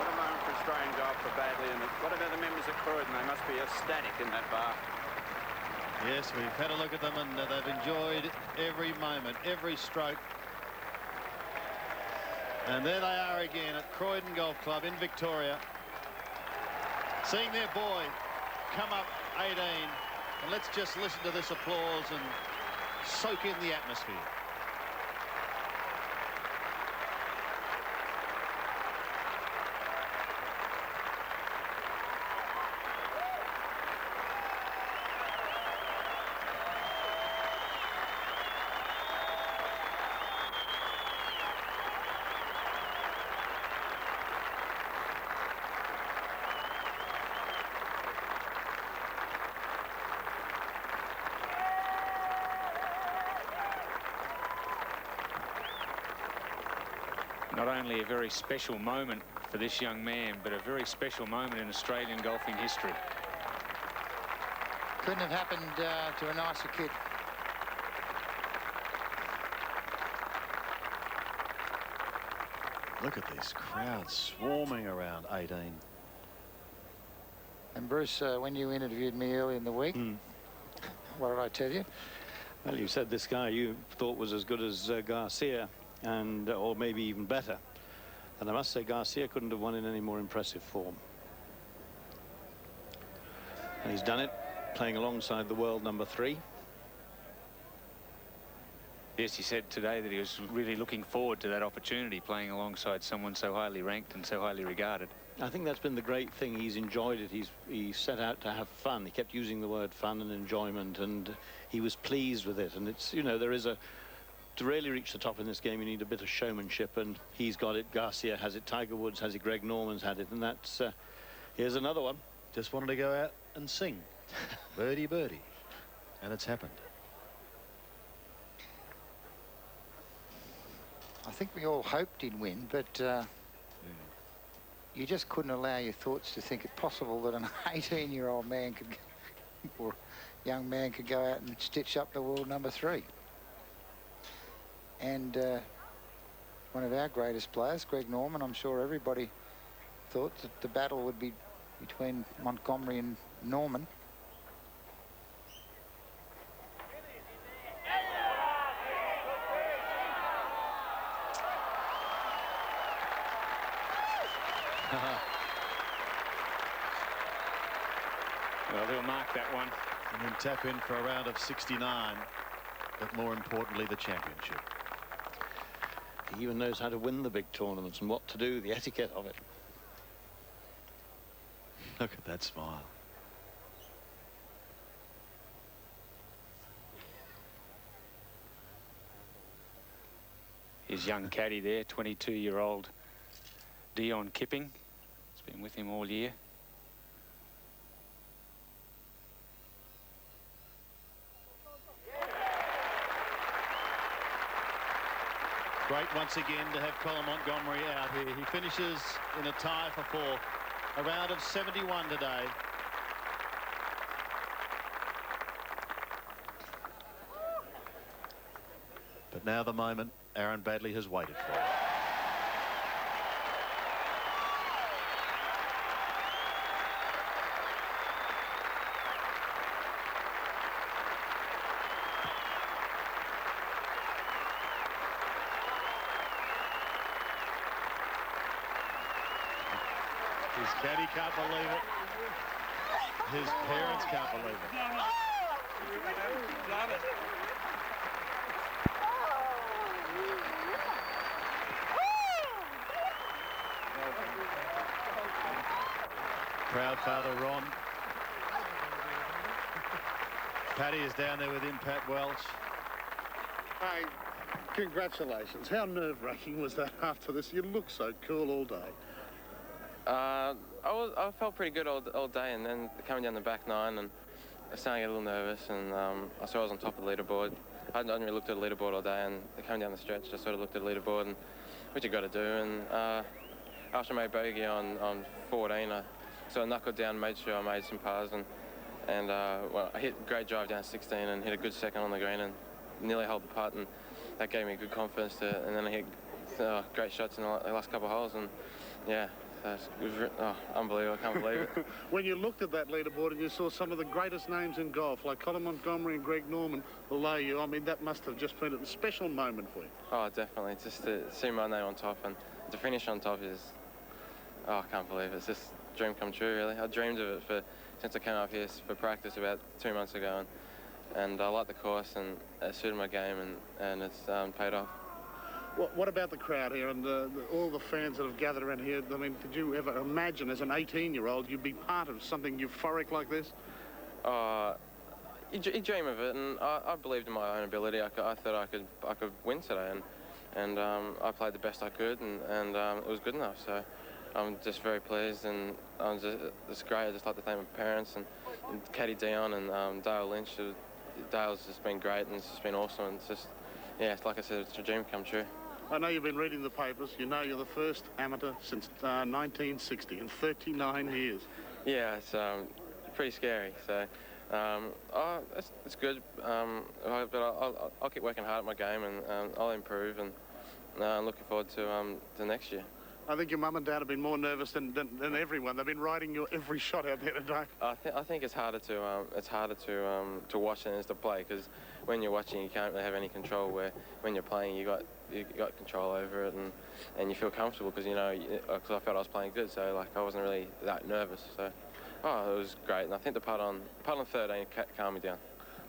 a moment for Australian golf for Baddeley, and what about the members at Croydon? They must be ecstatic in that bar. Yes, we've had a look at them, and they've enjoyed every moment, every stroke. And there they are again at Croydon Golf Club in Victoria, seeing their boy come up 18. And let's just listen to this applause and soak in the atmosphere. Not only a very special moment for this young man, but a very special moment in Australian golfing history. Couldn't have happened to a nicer kid. Look at this crowd swarming around 18. And Bruce, when you interviewed me early in the week, what did I tell you? Well, you said this guy you thought was as good as Garcia, and or maybe even better. And I must say Garcia couldn't have won in any more impressive form. And he's done it, playing alongside the world number 3. Yes, he said today that he was really looking forward to that opportunity, playing alongside someone so highly ranked and so highly regarded. I think that's been the great thing. He's enjoyed it. He set out to have fun. He kept using the word fun and enjoyment, and he was pleased with it. And it's, you know, there is a, to really reach the top in this game, you need a bit of showmanship, and he's got it. Garcia has it. Tiger Woods has it. Greg Norman's had it, and that's, here's another one. Just wanted to go out and sing. Birdie, birdie. And it's happened. I think we all hoped he'd win, but you just couldn't allow your thoughts to think it possible that an 18-year-old man could, or young man could go out and stitch up the world number 3. And one of our greatest players, Greg Norman, I'm sure everybody thought that the battle would be between Montgomery and Norman. Well, they'll mark that one. And then tap in for a round of 69, but more importantly, the championship. He even knows how to win the big tournaments and what to do, the etiquette of it. Look at that smile. His young caddy there, 22-year-old Dion Kipping. He's been with him all year. Great once again to have Colin Montgomery out here. He finishes in a tie for 4th. A round of 71 today. But now the moment Aaron Baddeley has waited for. His caddy can't believe it. His parents can't believe it. Proud father Ron. Paddy is down there with him, Pat Welch. Hey, congratulations. How nerve-wracking was that after this? You look so cool all day. I felt pretty good all day, and then coming down the back 9, and I was starting to get a little nervous, and I saw I was on top of the leaderboard. I hadn't really looked at the leaderboard all day, and coming down the stretch, I sort of looked at the leaderboard, and which you got to do. And after I made bogey on 14, I sort of knuckled down, made sure I made some pars, and well, I hit a great drive down 16 and hit a good second on the green and nearly held the putt, and that gave me good confidence and then I hit great shots in the last couple of holes, and yeah. Unbelievable, I can't believe it. When you looked at that leaderboard and you saw some of the greatest names in golf, like Colin Montgomery and Greg Norman below you, I mean, that must have just been a special moment for you. Oh, definitely. Just to see my name on top and to finish on top is, I can't believe it. It's just a dream come true, really. I dreamed of it since I came up here for practice about 2 months ago, and I liked the course and it suited my game, and it's paid off. What about the crowd here and all the fans that have gathered around here? I mean, did you ever imagine as an 18-year-old you'd be part of something euphoric like this? You dream of it, and I believed in my own ability. I thought I could win today, and I played the best I could, and it was good enough. So I'm just very pleased, and it's great. I just like to thank my parents and Caddy Dion and Dale Lynch. Dale's just been great, and it's just been awesome. And it's just, yeah, it's like I said, it's a dream come true. I know you've been reading the papers. You know you're the first amateur since 1960 in 39 years. Yeah, it's pretty scary. So, it's good. But I'll keep working hard at my game, and I'll improve. And I'm looking forward to the next year. I think your mum and dad have been more nervous than everyone. They've been riding your every shot out there today. I think it's harder to watch than it is to play, because when you're watching you can't really have any control. Where when you're playing you got control over it, and you feel comfortable because because I felt I was playing good, so like I wasn't really that nervous. So it was great, and I think the putt on 13 calmed me down.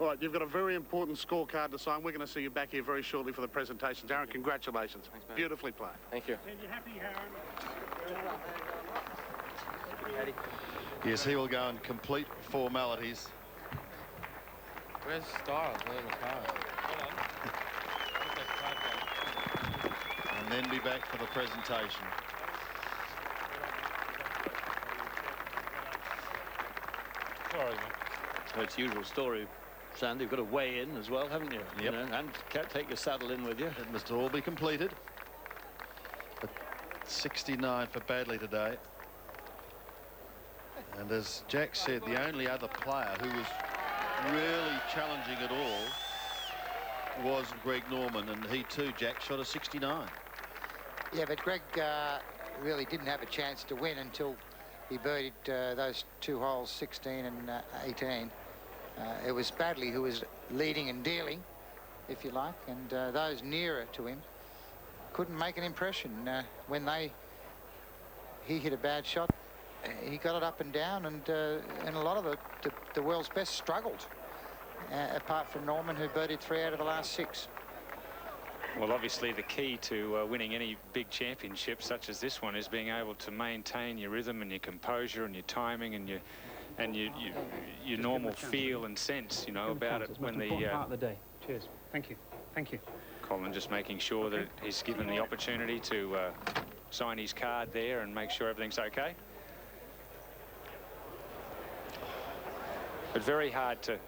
All right, you've got a very important scorecard to sign. We're going to see you back here very shortly for the presentations. Aaron, congratulations. Thanks, mate. Beautifully played. Thank you. Are you happy, Aaron? Yes, he will go and complete formalities. Where's Styles? And then be back for the presentation. Sorry, mate. So it's the usual story, Sandy. You've got to weigh in as well, haven't you? Yep. And take your saddle in with you. It must all be completed. 69 for Baddeley today. And as Jack said, the only other player who was really challenging at all was Greg Norman, and he too, Jack, shot a 69. Yeah, but Greg really didn't have a chance to win until he birdied those two holes, 16 and 18. It was Baddeley who was leading and dealing, if you like, and those nearer to him couldn't make an impression. When he hit a bad shot, he got it up and down, and a lot of the world's best struggled, apart from Norman, who birdied 3 out of the last 6. Well, obviously the key to winning any big championship such as this one is being able to maintain your rhythm and your composure and your timing and your normal feel and sense, you know, about it when the part of the day. Cheers. Thank you. Thank you. Colin just making sure that he's given the opportunity to sign his card there and make sure everything's okay. But very hard to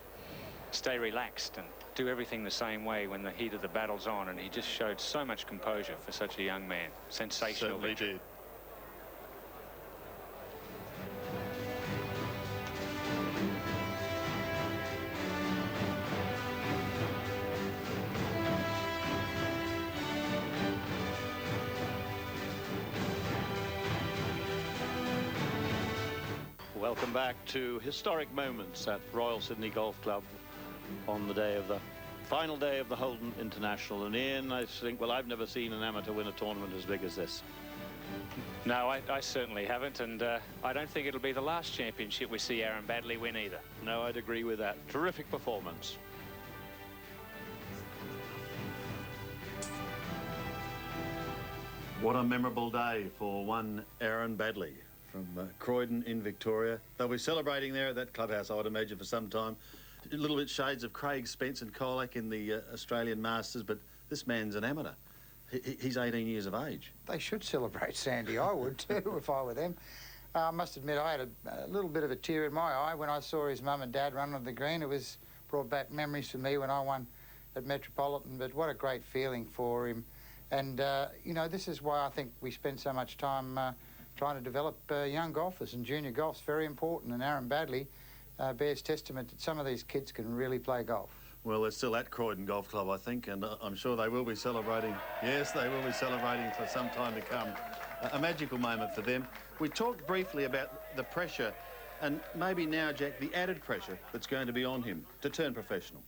stay relaxed and do everything the same way when the heat of the battle's on, and he just showed so much composure for such a young man. Sensational. Certainly did. Welcome back to historic moments at Royal Sydney Golf Club on the day of the final day of the Holden International. And Ian, I think, well, I've never seen an amateur win a tournament as big as this. No, I certainly haven't, and I don't think it'll be the last championship we see Aaron Baddeley win either. No, I'd agree with that. Terrific performance. What a memorable day for one Aaron Baddeley from Croydon in Victoria. They'll be celebrating there at that clubhouse, I would imagine, for some time. A little bit shades of Craig Spence and Colac in the Australian Masters, but this man's an amateur. He's 18 years of age. They should celebrate, Sandy. I would too if I were them. I must admit I had a little bit of a tear in my eye when I saw his mum and dad run on the green. It was brought back memories for me when I won at Metropolitan, but what a great feeling for him. And, you know, this is why I think we spend so much time trying to develop young golfers, and junior golf's very important, and Aaron Baddeley bears testament that some of these kids can really play golf. Well, they're still at Croydon Golf Club, I think, and I'm sure they will be celebrating. Yes, they will be celebrating for some time to come. A magical moment for them. We talked briefly about the pressure, and maybe now, Jack, the added pressure that's going to be on him to turn professional.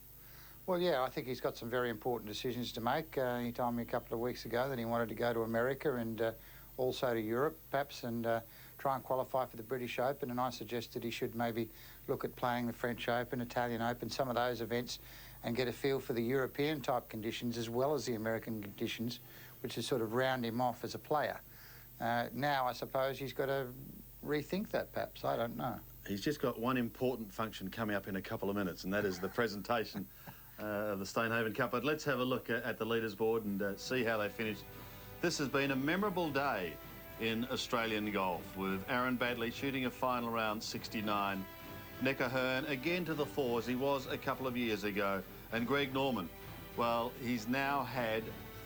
Well, yeah, I think he's got some very important decisions to make. He told me a couple of weeks ago that he wanted to go to America and also to Europe, perhaps, and try and qualify for the British Open, and I suggested he should maybe look at playing the French Open, Italian Open, some of those events, and get a feel for the European type conditions as well as the American conditions, which is sort of round him off as a player. Now, I suppose he's got to rethink that, perhaps. I don't know. He's just got one important function coming up in a couple of minutes, and that is the presentation of the Stonehaven Cup. But let's have a look at the leaders board and see how they finished. This has been a memorable day in Australian golf, with Aaron Baddeley shooting a final round 69. Nick Ahern again to the fours, he was a couple of years ago. And Greg Norman, well, he's now had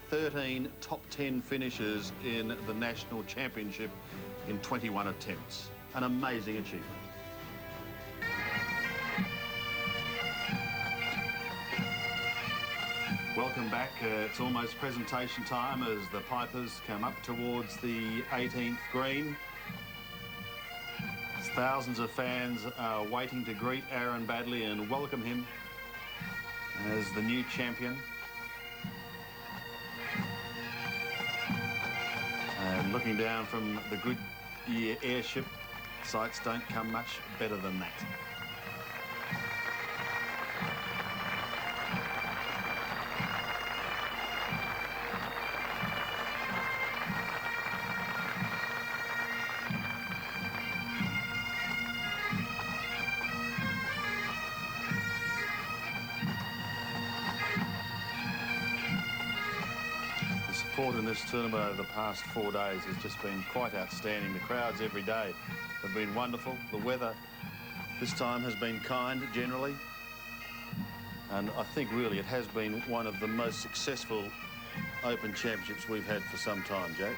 13 top 10 finishes in the National Championship in 21 attempts. An amazing achievement. Welcome back. It's almost presentation time as the Pipers come up towards the 18th green. Thousands of fans are waiting to greet Aaron Baddeley and welcome him as the new champion. And looking down from the Goodyear airship, sights don't come much better than that. Support in this tournament over the past 4 days has just been quite outstanding. The crowds every day have been wonderful. The weather this time has been kind generally, and I think really it has been one of the most successful Open Championships we've had for some time, Jack.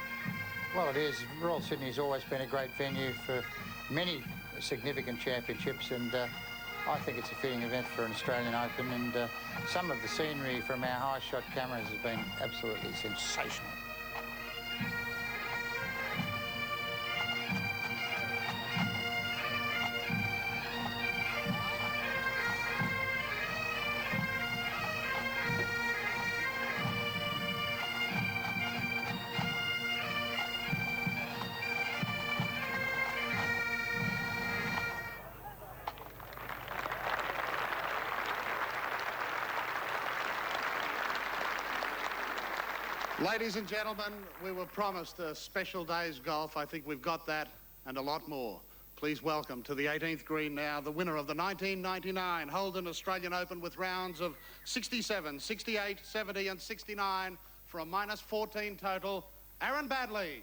Well, it is. Royal Sydney's always been a great venue for many significant championships, and I think it's a fitting event for an Australian Open, and some of the scenery from our high-shot cameras has been absolutely sensational. Ladies and gentlemen, we were promised a special day's golf. I think we've got that and a lot more. Please welcome to the 18th green now the winner of the 1999 Holden Australian Open with rounds of 67, 68, 70 and 69 for a -14 total, Aaron Baddeley.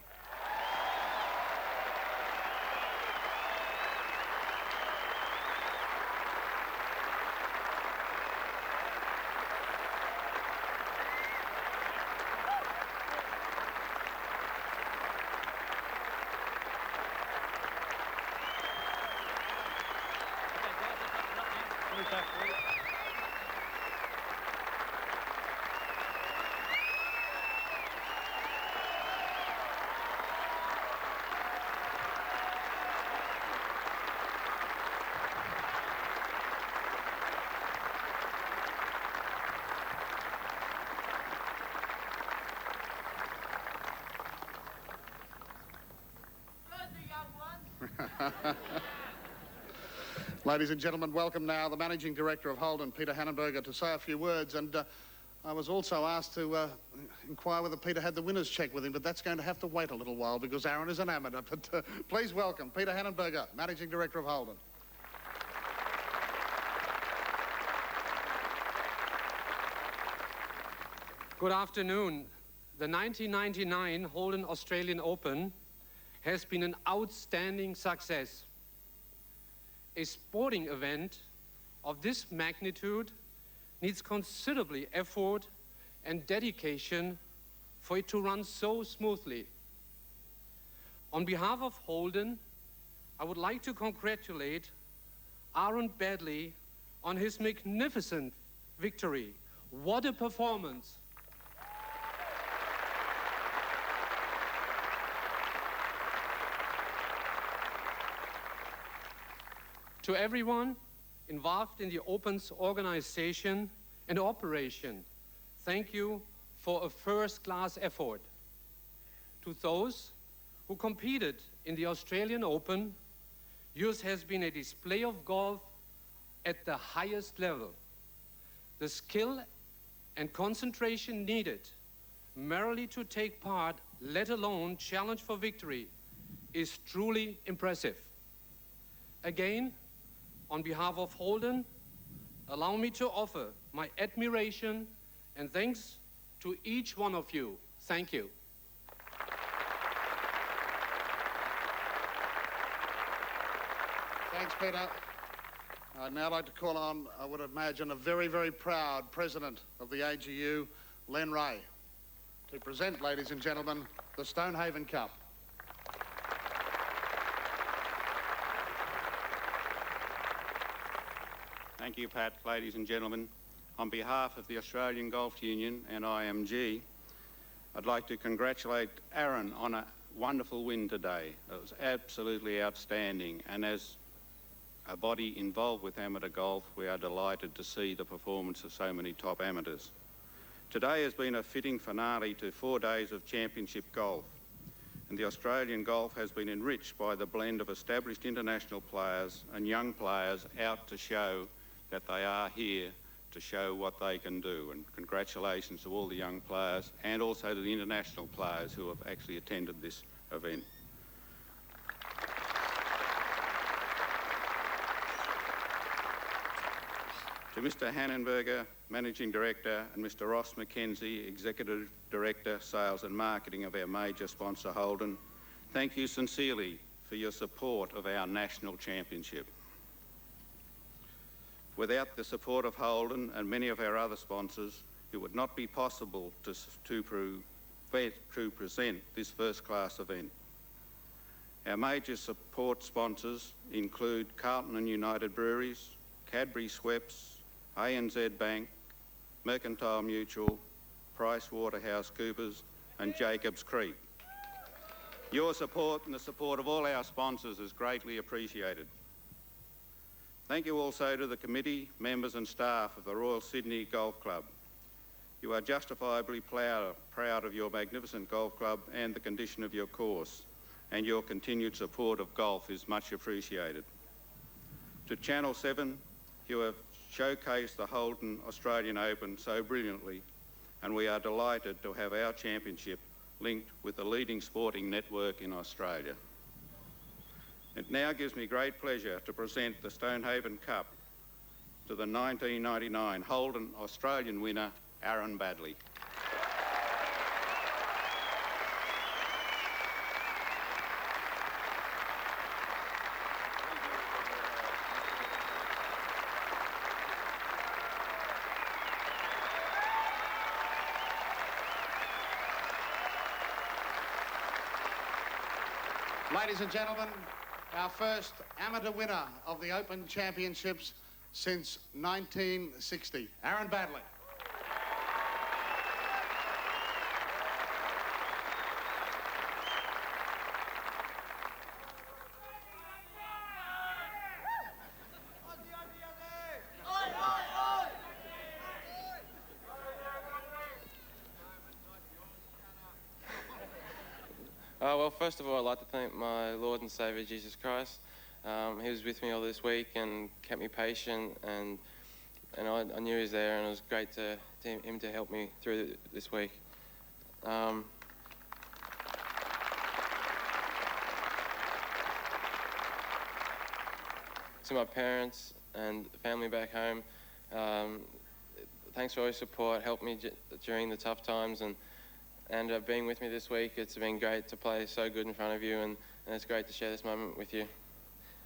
Ladies and gentlemen, welcome now the Managing Director of Holden, Peter Hannenberger, to say a few words. And I was also asked to inquire whether Peter had the winner's check with him, but that's going to have to wait a little while because Aaron is an amateur. But please welcome Peter Hannenberger, Managing Director of Holden. Good afternoon. The 1999 Holden Australian Open has been an outstanding success. A sporting event of this magnitude needs considerably effort and dedication for it to run so smoothly. On behalf of Holden, I would like to congratulate Aaron Baddeley on his magnificent victory. What a performance! To everyone involved in the Open's organization and operation, thank you for a first-class effort. To those who competed in the Australian Open, yours has been a display of golf at the highest level. The skill and concentration needed merely to take part, let alone challenge for victory, is truly impressive. Again, on behalf of Holden, allow me to offer my admiration and thanks to each one of you. Thank you. Thanks, Peter. I'd now like to call on, I would imagine, a very, very proud president of the AGU, Len Ray, to present, ladies and gentlemen, the Stonehaven Cup. Thank you, Pat. Ladies and gentlemen, on behalf of the Australian Golf Union and IMG, I'd like to congratulate Aaron on a wonderful win today. It was absolutely outstanding, and as a body involved with amateur golf, we are delighted to see the performance of so many top amateurs. Today has been a fitting finale to 4 days of championship golf, and the Australian golf has been enriched by the blend of established international players and young players out to show that they are here to show what they can do. And congratulations to all the young players and also to the international players who have actually attended this event. To Mr. Hannenberger, Managing Director, and Mr. Ross McKenzie, Executive Director, Sales and Marketing of our major sponsor, Holden, thank you sincerely for your support of our national championship. Without the support of Holden and many of our other sponsors, it would not be possible to to present this first-class event. Our major support sponsors include Carlton and United Breweries, Cadbury Schweppes, ANZ Bank, Mercantile Mutual, Price Waterhouse Coopers and Jacobs Creek. Your support and the support of all our sponsors is greatly appreciated. Thank you also to the committee, members and staff of the Royal Sydney Golf Club. You are justifiably proud of your magnificent golf club and the condition of your course, and your continued support of golf is much appreciated. To Channel 7, you have showcased the Holden Australian Open so brilliantly, and we are delighted to have our championship linked with the leading sporting network in Australia. It now gives me great pleasure to present the Stonehaven Cup to the 1999 Holden Australian winner, Aaron Baddeley. Ladies and gentlemen, our first amateur winner of the Open Championships since 1960, Aaron Baddeley. Well, first of all, I'd like to thank my Lord and Saviour, Jesus Christ. He was with me all this week and kept me patient, and I knew he was there, and it was great to him to help me through this week. To my parents and family back home, thanks for all your support, helped me during the tough times, and being with me this week. It's been great to play so good in front of you, and it's great to share this moment with you.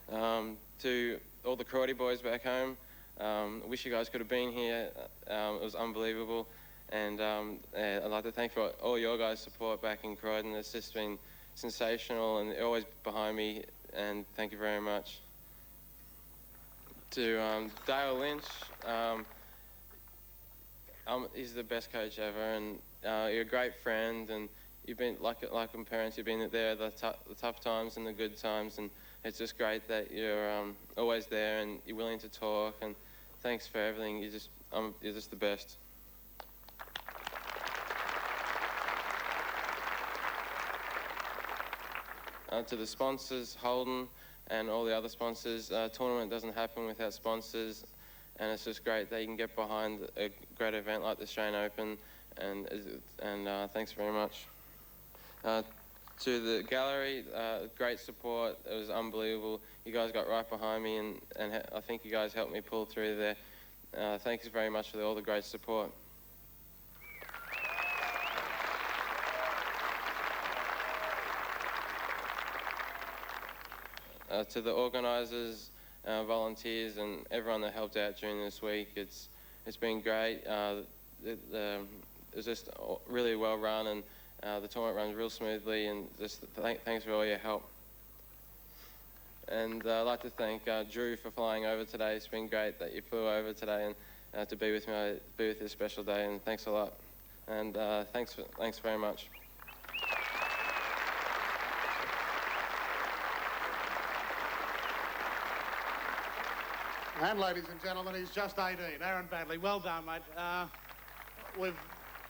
To all the karate boys back home, I wish you guys could have been here. It was unbelievable, and I'd like to thank for all your guys' support back in Croydon. It's just been sensational, and they're always behind me, and thank you very much. To Dale Lynch, he's the best coach ever, and you're a great friend, and you've been, like parents, you've been there the tough times and the good times, and it's just great that you're always there and you're willing to talk, and thanks for everything. You're just the best. To the sponsors, Holden and all the other sponsors, tournament doesn't happen without sponsors, and it's just great that you can get behind a great event like the Australian Open, and thanks very much. To the gallery, great support. It was unbelievable. You guys got right behind me, and I think you guys helped me pull through there. Thanks very much for all the great support. To the organisers, volunteers and everyone that helped out during this week, it's been great. It's just really well run, and the tournament runs real smoothly, and just thanks for all your help. And I'd like to thank Drew for flying over today. It's been great that you flew over today and to be with me, be with this special day, and thanks a lot. And thanks very much. And ladies and gentlemen, he's just 18, Aaron Baddeley. Well done, mate. We've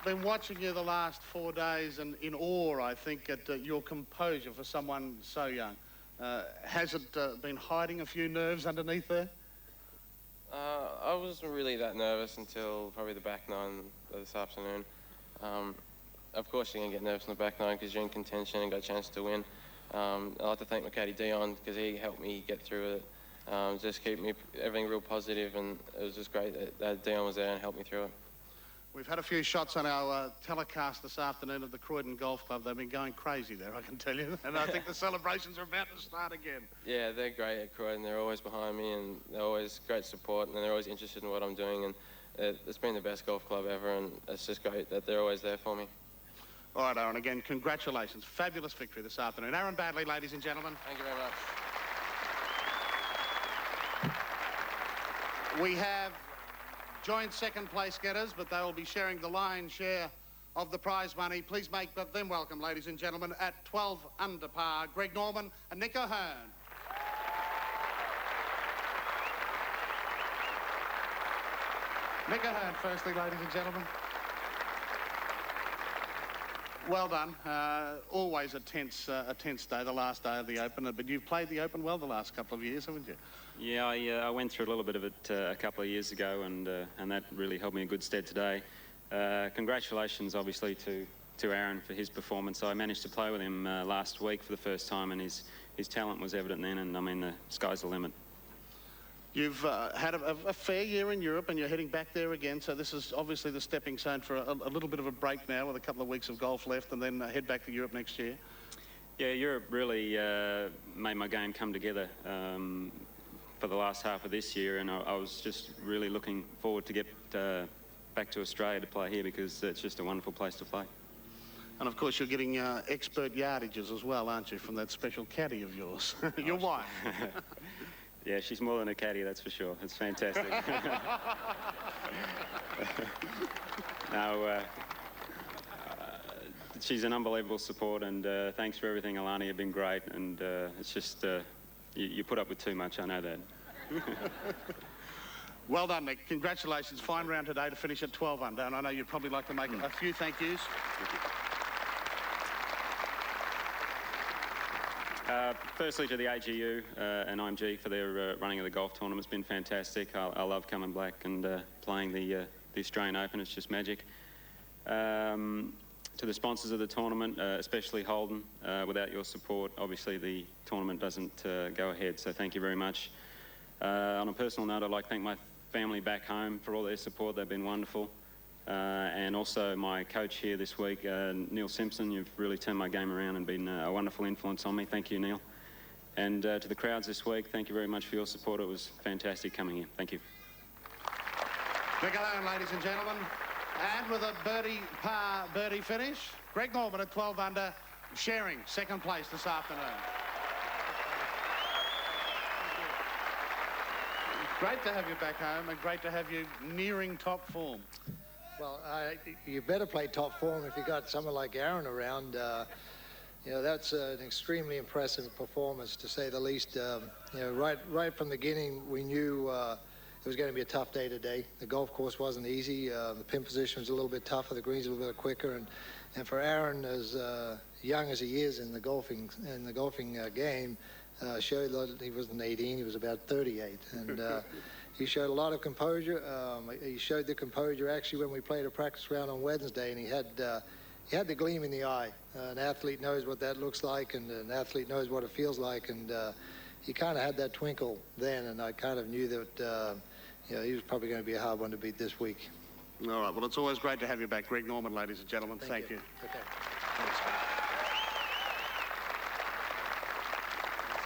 been watching you the last 4 days, and in awe, I think, at your composure for someone so young. Has it been hiding a few nerves underneath there? I wasn't really that nervous until probably the back nine this afternoon. Of course you're going to get nervous in the back nine because you're in contention and got a chance to win. I'd like to thank my caddy Dion because he helped me get through it. Just keep everything real positive, and it was just great that Dion was there and helped me through it. We've had a few shots on our telecast this afternoon of the Croydon Golf Club. They've been going crazy there, I can tell you. And I think the celebrations are about to start again. Yeah, they're great at Croydon. They're always behind me, and they're always great support, and they're always interested in what I'm doing. And it's been the best golf club ever, and it's just great that they're always there for me. All right, Aaron, again, congratulations. Fabulous victory this afternoon. Aaron Baddeley, ladies and gentlemen. Thank you very much. We have joint second place getters, but they will be sharing the lion's share of the prize money. Please make them welcome, ladies and gentlemen, at 12 under par, Greg Norman and Nick O'Hearn. Nick O'Hearn, firstly, ladies and gentlemen. Well done. Always a tense day, the last day of the Open. But you've played the Open well the last couple of years, haven't you? Yeah, I went through a little bit of it a couple of years ago, and that really held me in good stead today. Congratulations, obviously, to Aaron for his performance. I managed to play with him last week for the first time, and his talent was evident then, and I mean, the sky's the limit. You've had a fair year in Europe, and you're heading back there again, so this is obviously the stepping stone for a little bit of a break now with a couple of weeks of golf left, and then head back to Europe next year. Yeah, Europe really made my game come together for the last half of this year, and I was just really looking forward to get back to Australia to play here, because it's just a wonderful place to play. And of course you're getting expert yardages as well, aren't you, from that special caddy of yours, your wife. Yeah, she's more than a caddy, that's for sure. It's fantastic. No, she's an unbelievable support, and thanks for everything, Alani. You've been great, and it's just you put up with too much, I know that. Well done, Nick. Congratulations. Fine round today to finish at 12 under, and I know you'd probably like to make a few thank yous. Firstly, to the AGU and IMG for their running of the golf tournament. It's been fantastic. I love coming back and playing the Australian Open. It's just magic. To the sponsors of the tournament, especially Holden, without your support, obviously the tournament doesn't go ahead, so thank you very much. On a personal note, I'd like to thank my family back home for all their support. They've been wonderful. And also my coach here this week, Neil Simpson. You've really turned my game around and been a wonderful influence on me. Thank you, Neil. And to the crowds this week, thank you very much for your support. It was fantastic coming here. Thank you. Nick O'Hearn, ladies and gentlemen. And with a par birdie finish, Greg Norman at 12 under, sharing second place this afternoon. Great to have you back home, and great to have you nearing top form. Well, you better play top form if you got someone like Aaron around. You know, that's an extremely impressive performance, to say the least. You know, right from the beginning, we knew it was going to be a tough day today. The golf course wasn't easy. The pin position was a little bit tougher. The greens were a little bit quicker, and for Aaron, as young as he is in the golfing game, showed that he wasn't 18, he was about 38, and he showed a lot of composure. He showed the composure actually when we played a practice round on Wednesday, and he had the gleam in the eye. An athlete knows what that looks like, and an athlete knows what it feels like, and he kind of had that twinkle then, and I kind of knew that you know, he was probably going to be a hard one to beat this week. All right, well, it's always great to have you back, Greg Norman, ladies and gentlemen. Thank you. Okay. Thanks.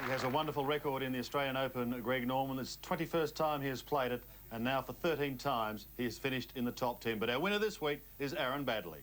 He has a wonderful record in the Australian Open, Greg Norman. It's 21st time he has played it, and now for 13 times he has finished in the top 10. But our winner this week is Aaron Baddeley.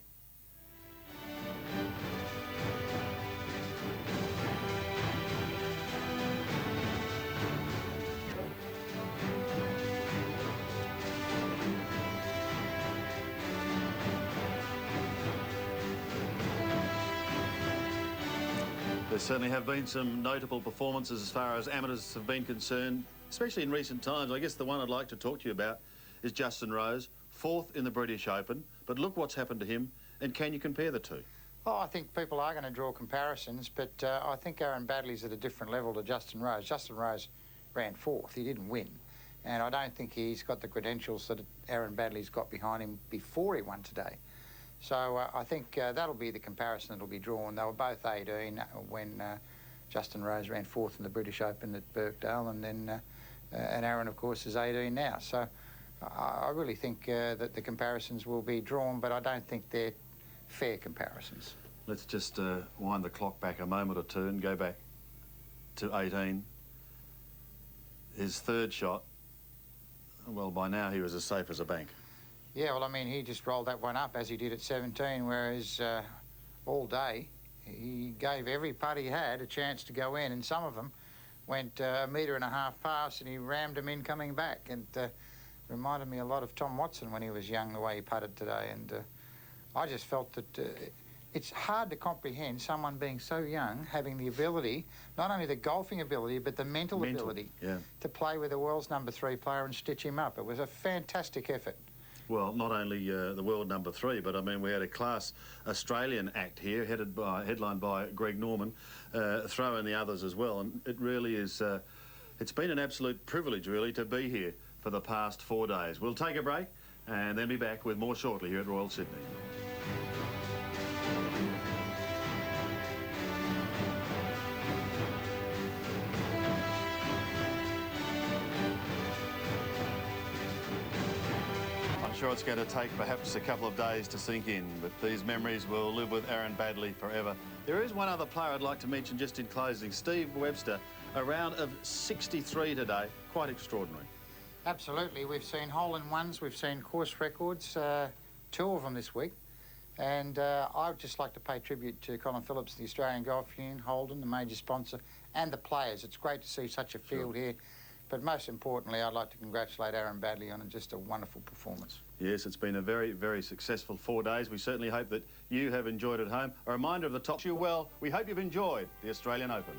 There certainly have been some notable performances as far as amateurs have been concerned, especially in recent times. I guess the one I'd like to talk to you about is Justin Rose, 4th in the British Open. But look what's happened to him, and can you compare the two? Oh, I think people are going to draw comparisons, but I think Aaron Baddeley's at a different level to Justin Rose. Justin Rose ran 4th. He didn't win. And I don't think he's got the credentials that Aaron Baddeley's got behind him before he won today. So I think that'll be the comparison that'll be drawn. They were both 18 when Justin Rose ran 4th in the British Open at Birkdale, and then and Aaron, of course, is 18 now. So I really think that the comparisons will be drawn, but I don't think they're fair comparisons. Let's just wind the clock back a moment or two and go back to 18. His third shot, well, by now he was as safe as a bank. Yeah, well, I mean, he just rolled that one up as he did at 17, whereas all day. He gave every putt he had a chance to go in, and some of them went 1.5 metres past, and he rammed them in coming back. And reminded me a lot of Tom Watson when he was young, the way he putted today. And I just felt that it's hard to comprehend someone being so young, having the ability, not only the golfing ability, but the mental ability to play with the world's #3 player and stitch him up. It was a fantastic effort. Well, not only the world #3, but I mean, we had a class Australian act here, headlined by Greg Norman, throw in the others as well. And it really is, it's been an absolute privilege, really, to be here for the past 4 days. We'll take a break and then be back with more shortly here at Royal Sydney. I'm sure it's going to take perhaps a couple of days to sink in, but these memories will live with Aaron Baddeley forever. There is one other player I'd like to mention just in closing, Steve Webster, a round of 63 today, quite extraordinary. Absolutely. We've seen hole-in-ones, we've seen course records, 2 of them this week. And I would just like to pay tribute to Colin Phillips, the Australian Golf Union, Holden, the major sponsor, and the players. It's great to see such a field here. But most importantly, I'd like to congratulate Aaron Baddeley on just a wonderful performance. Yes, it's been a very, very successful 4 days. We certainly hope that you have enjoyed it at home. A reminder of the top. Well, we hope you've enjoyed the Australian Open.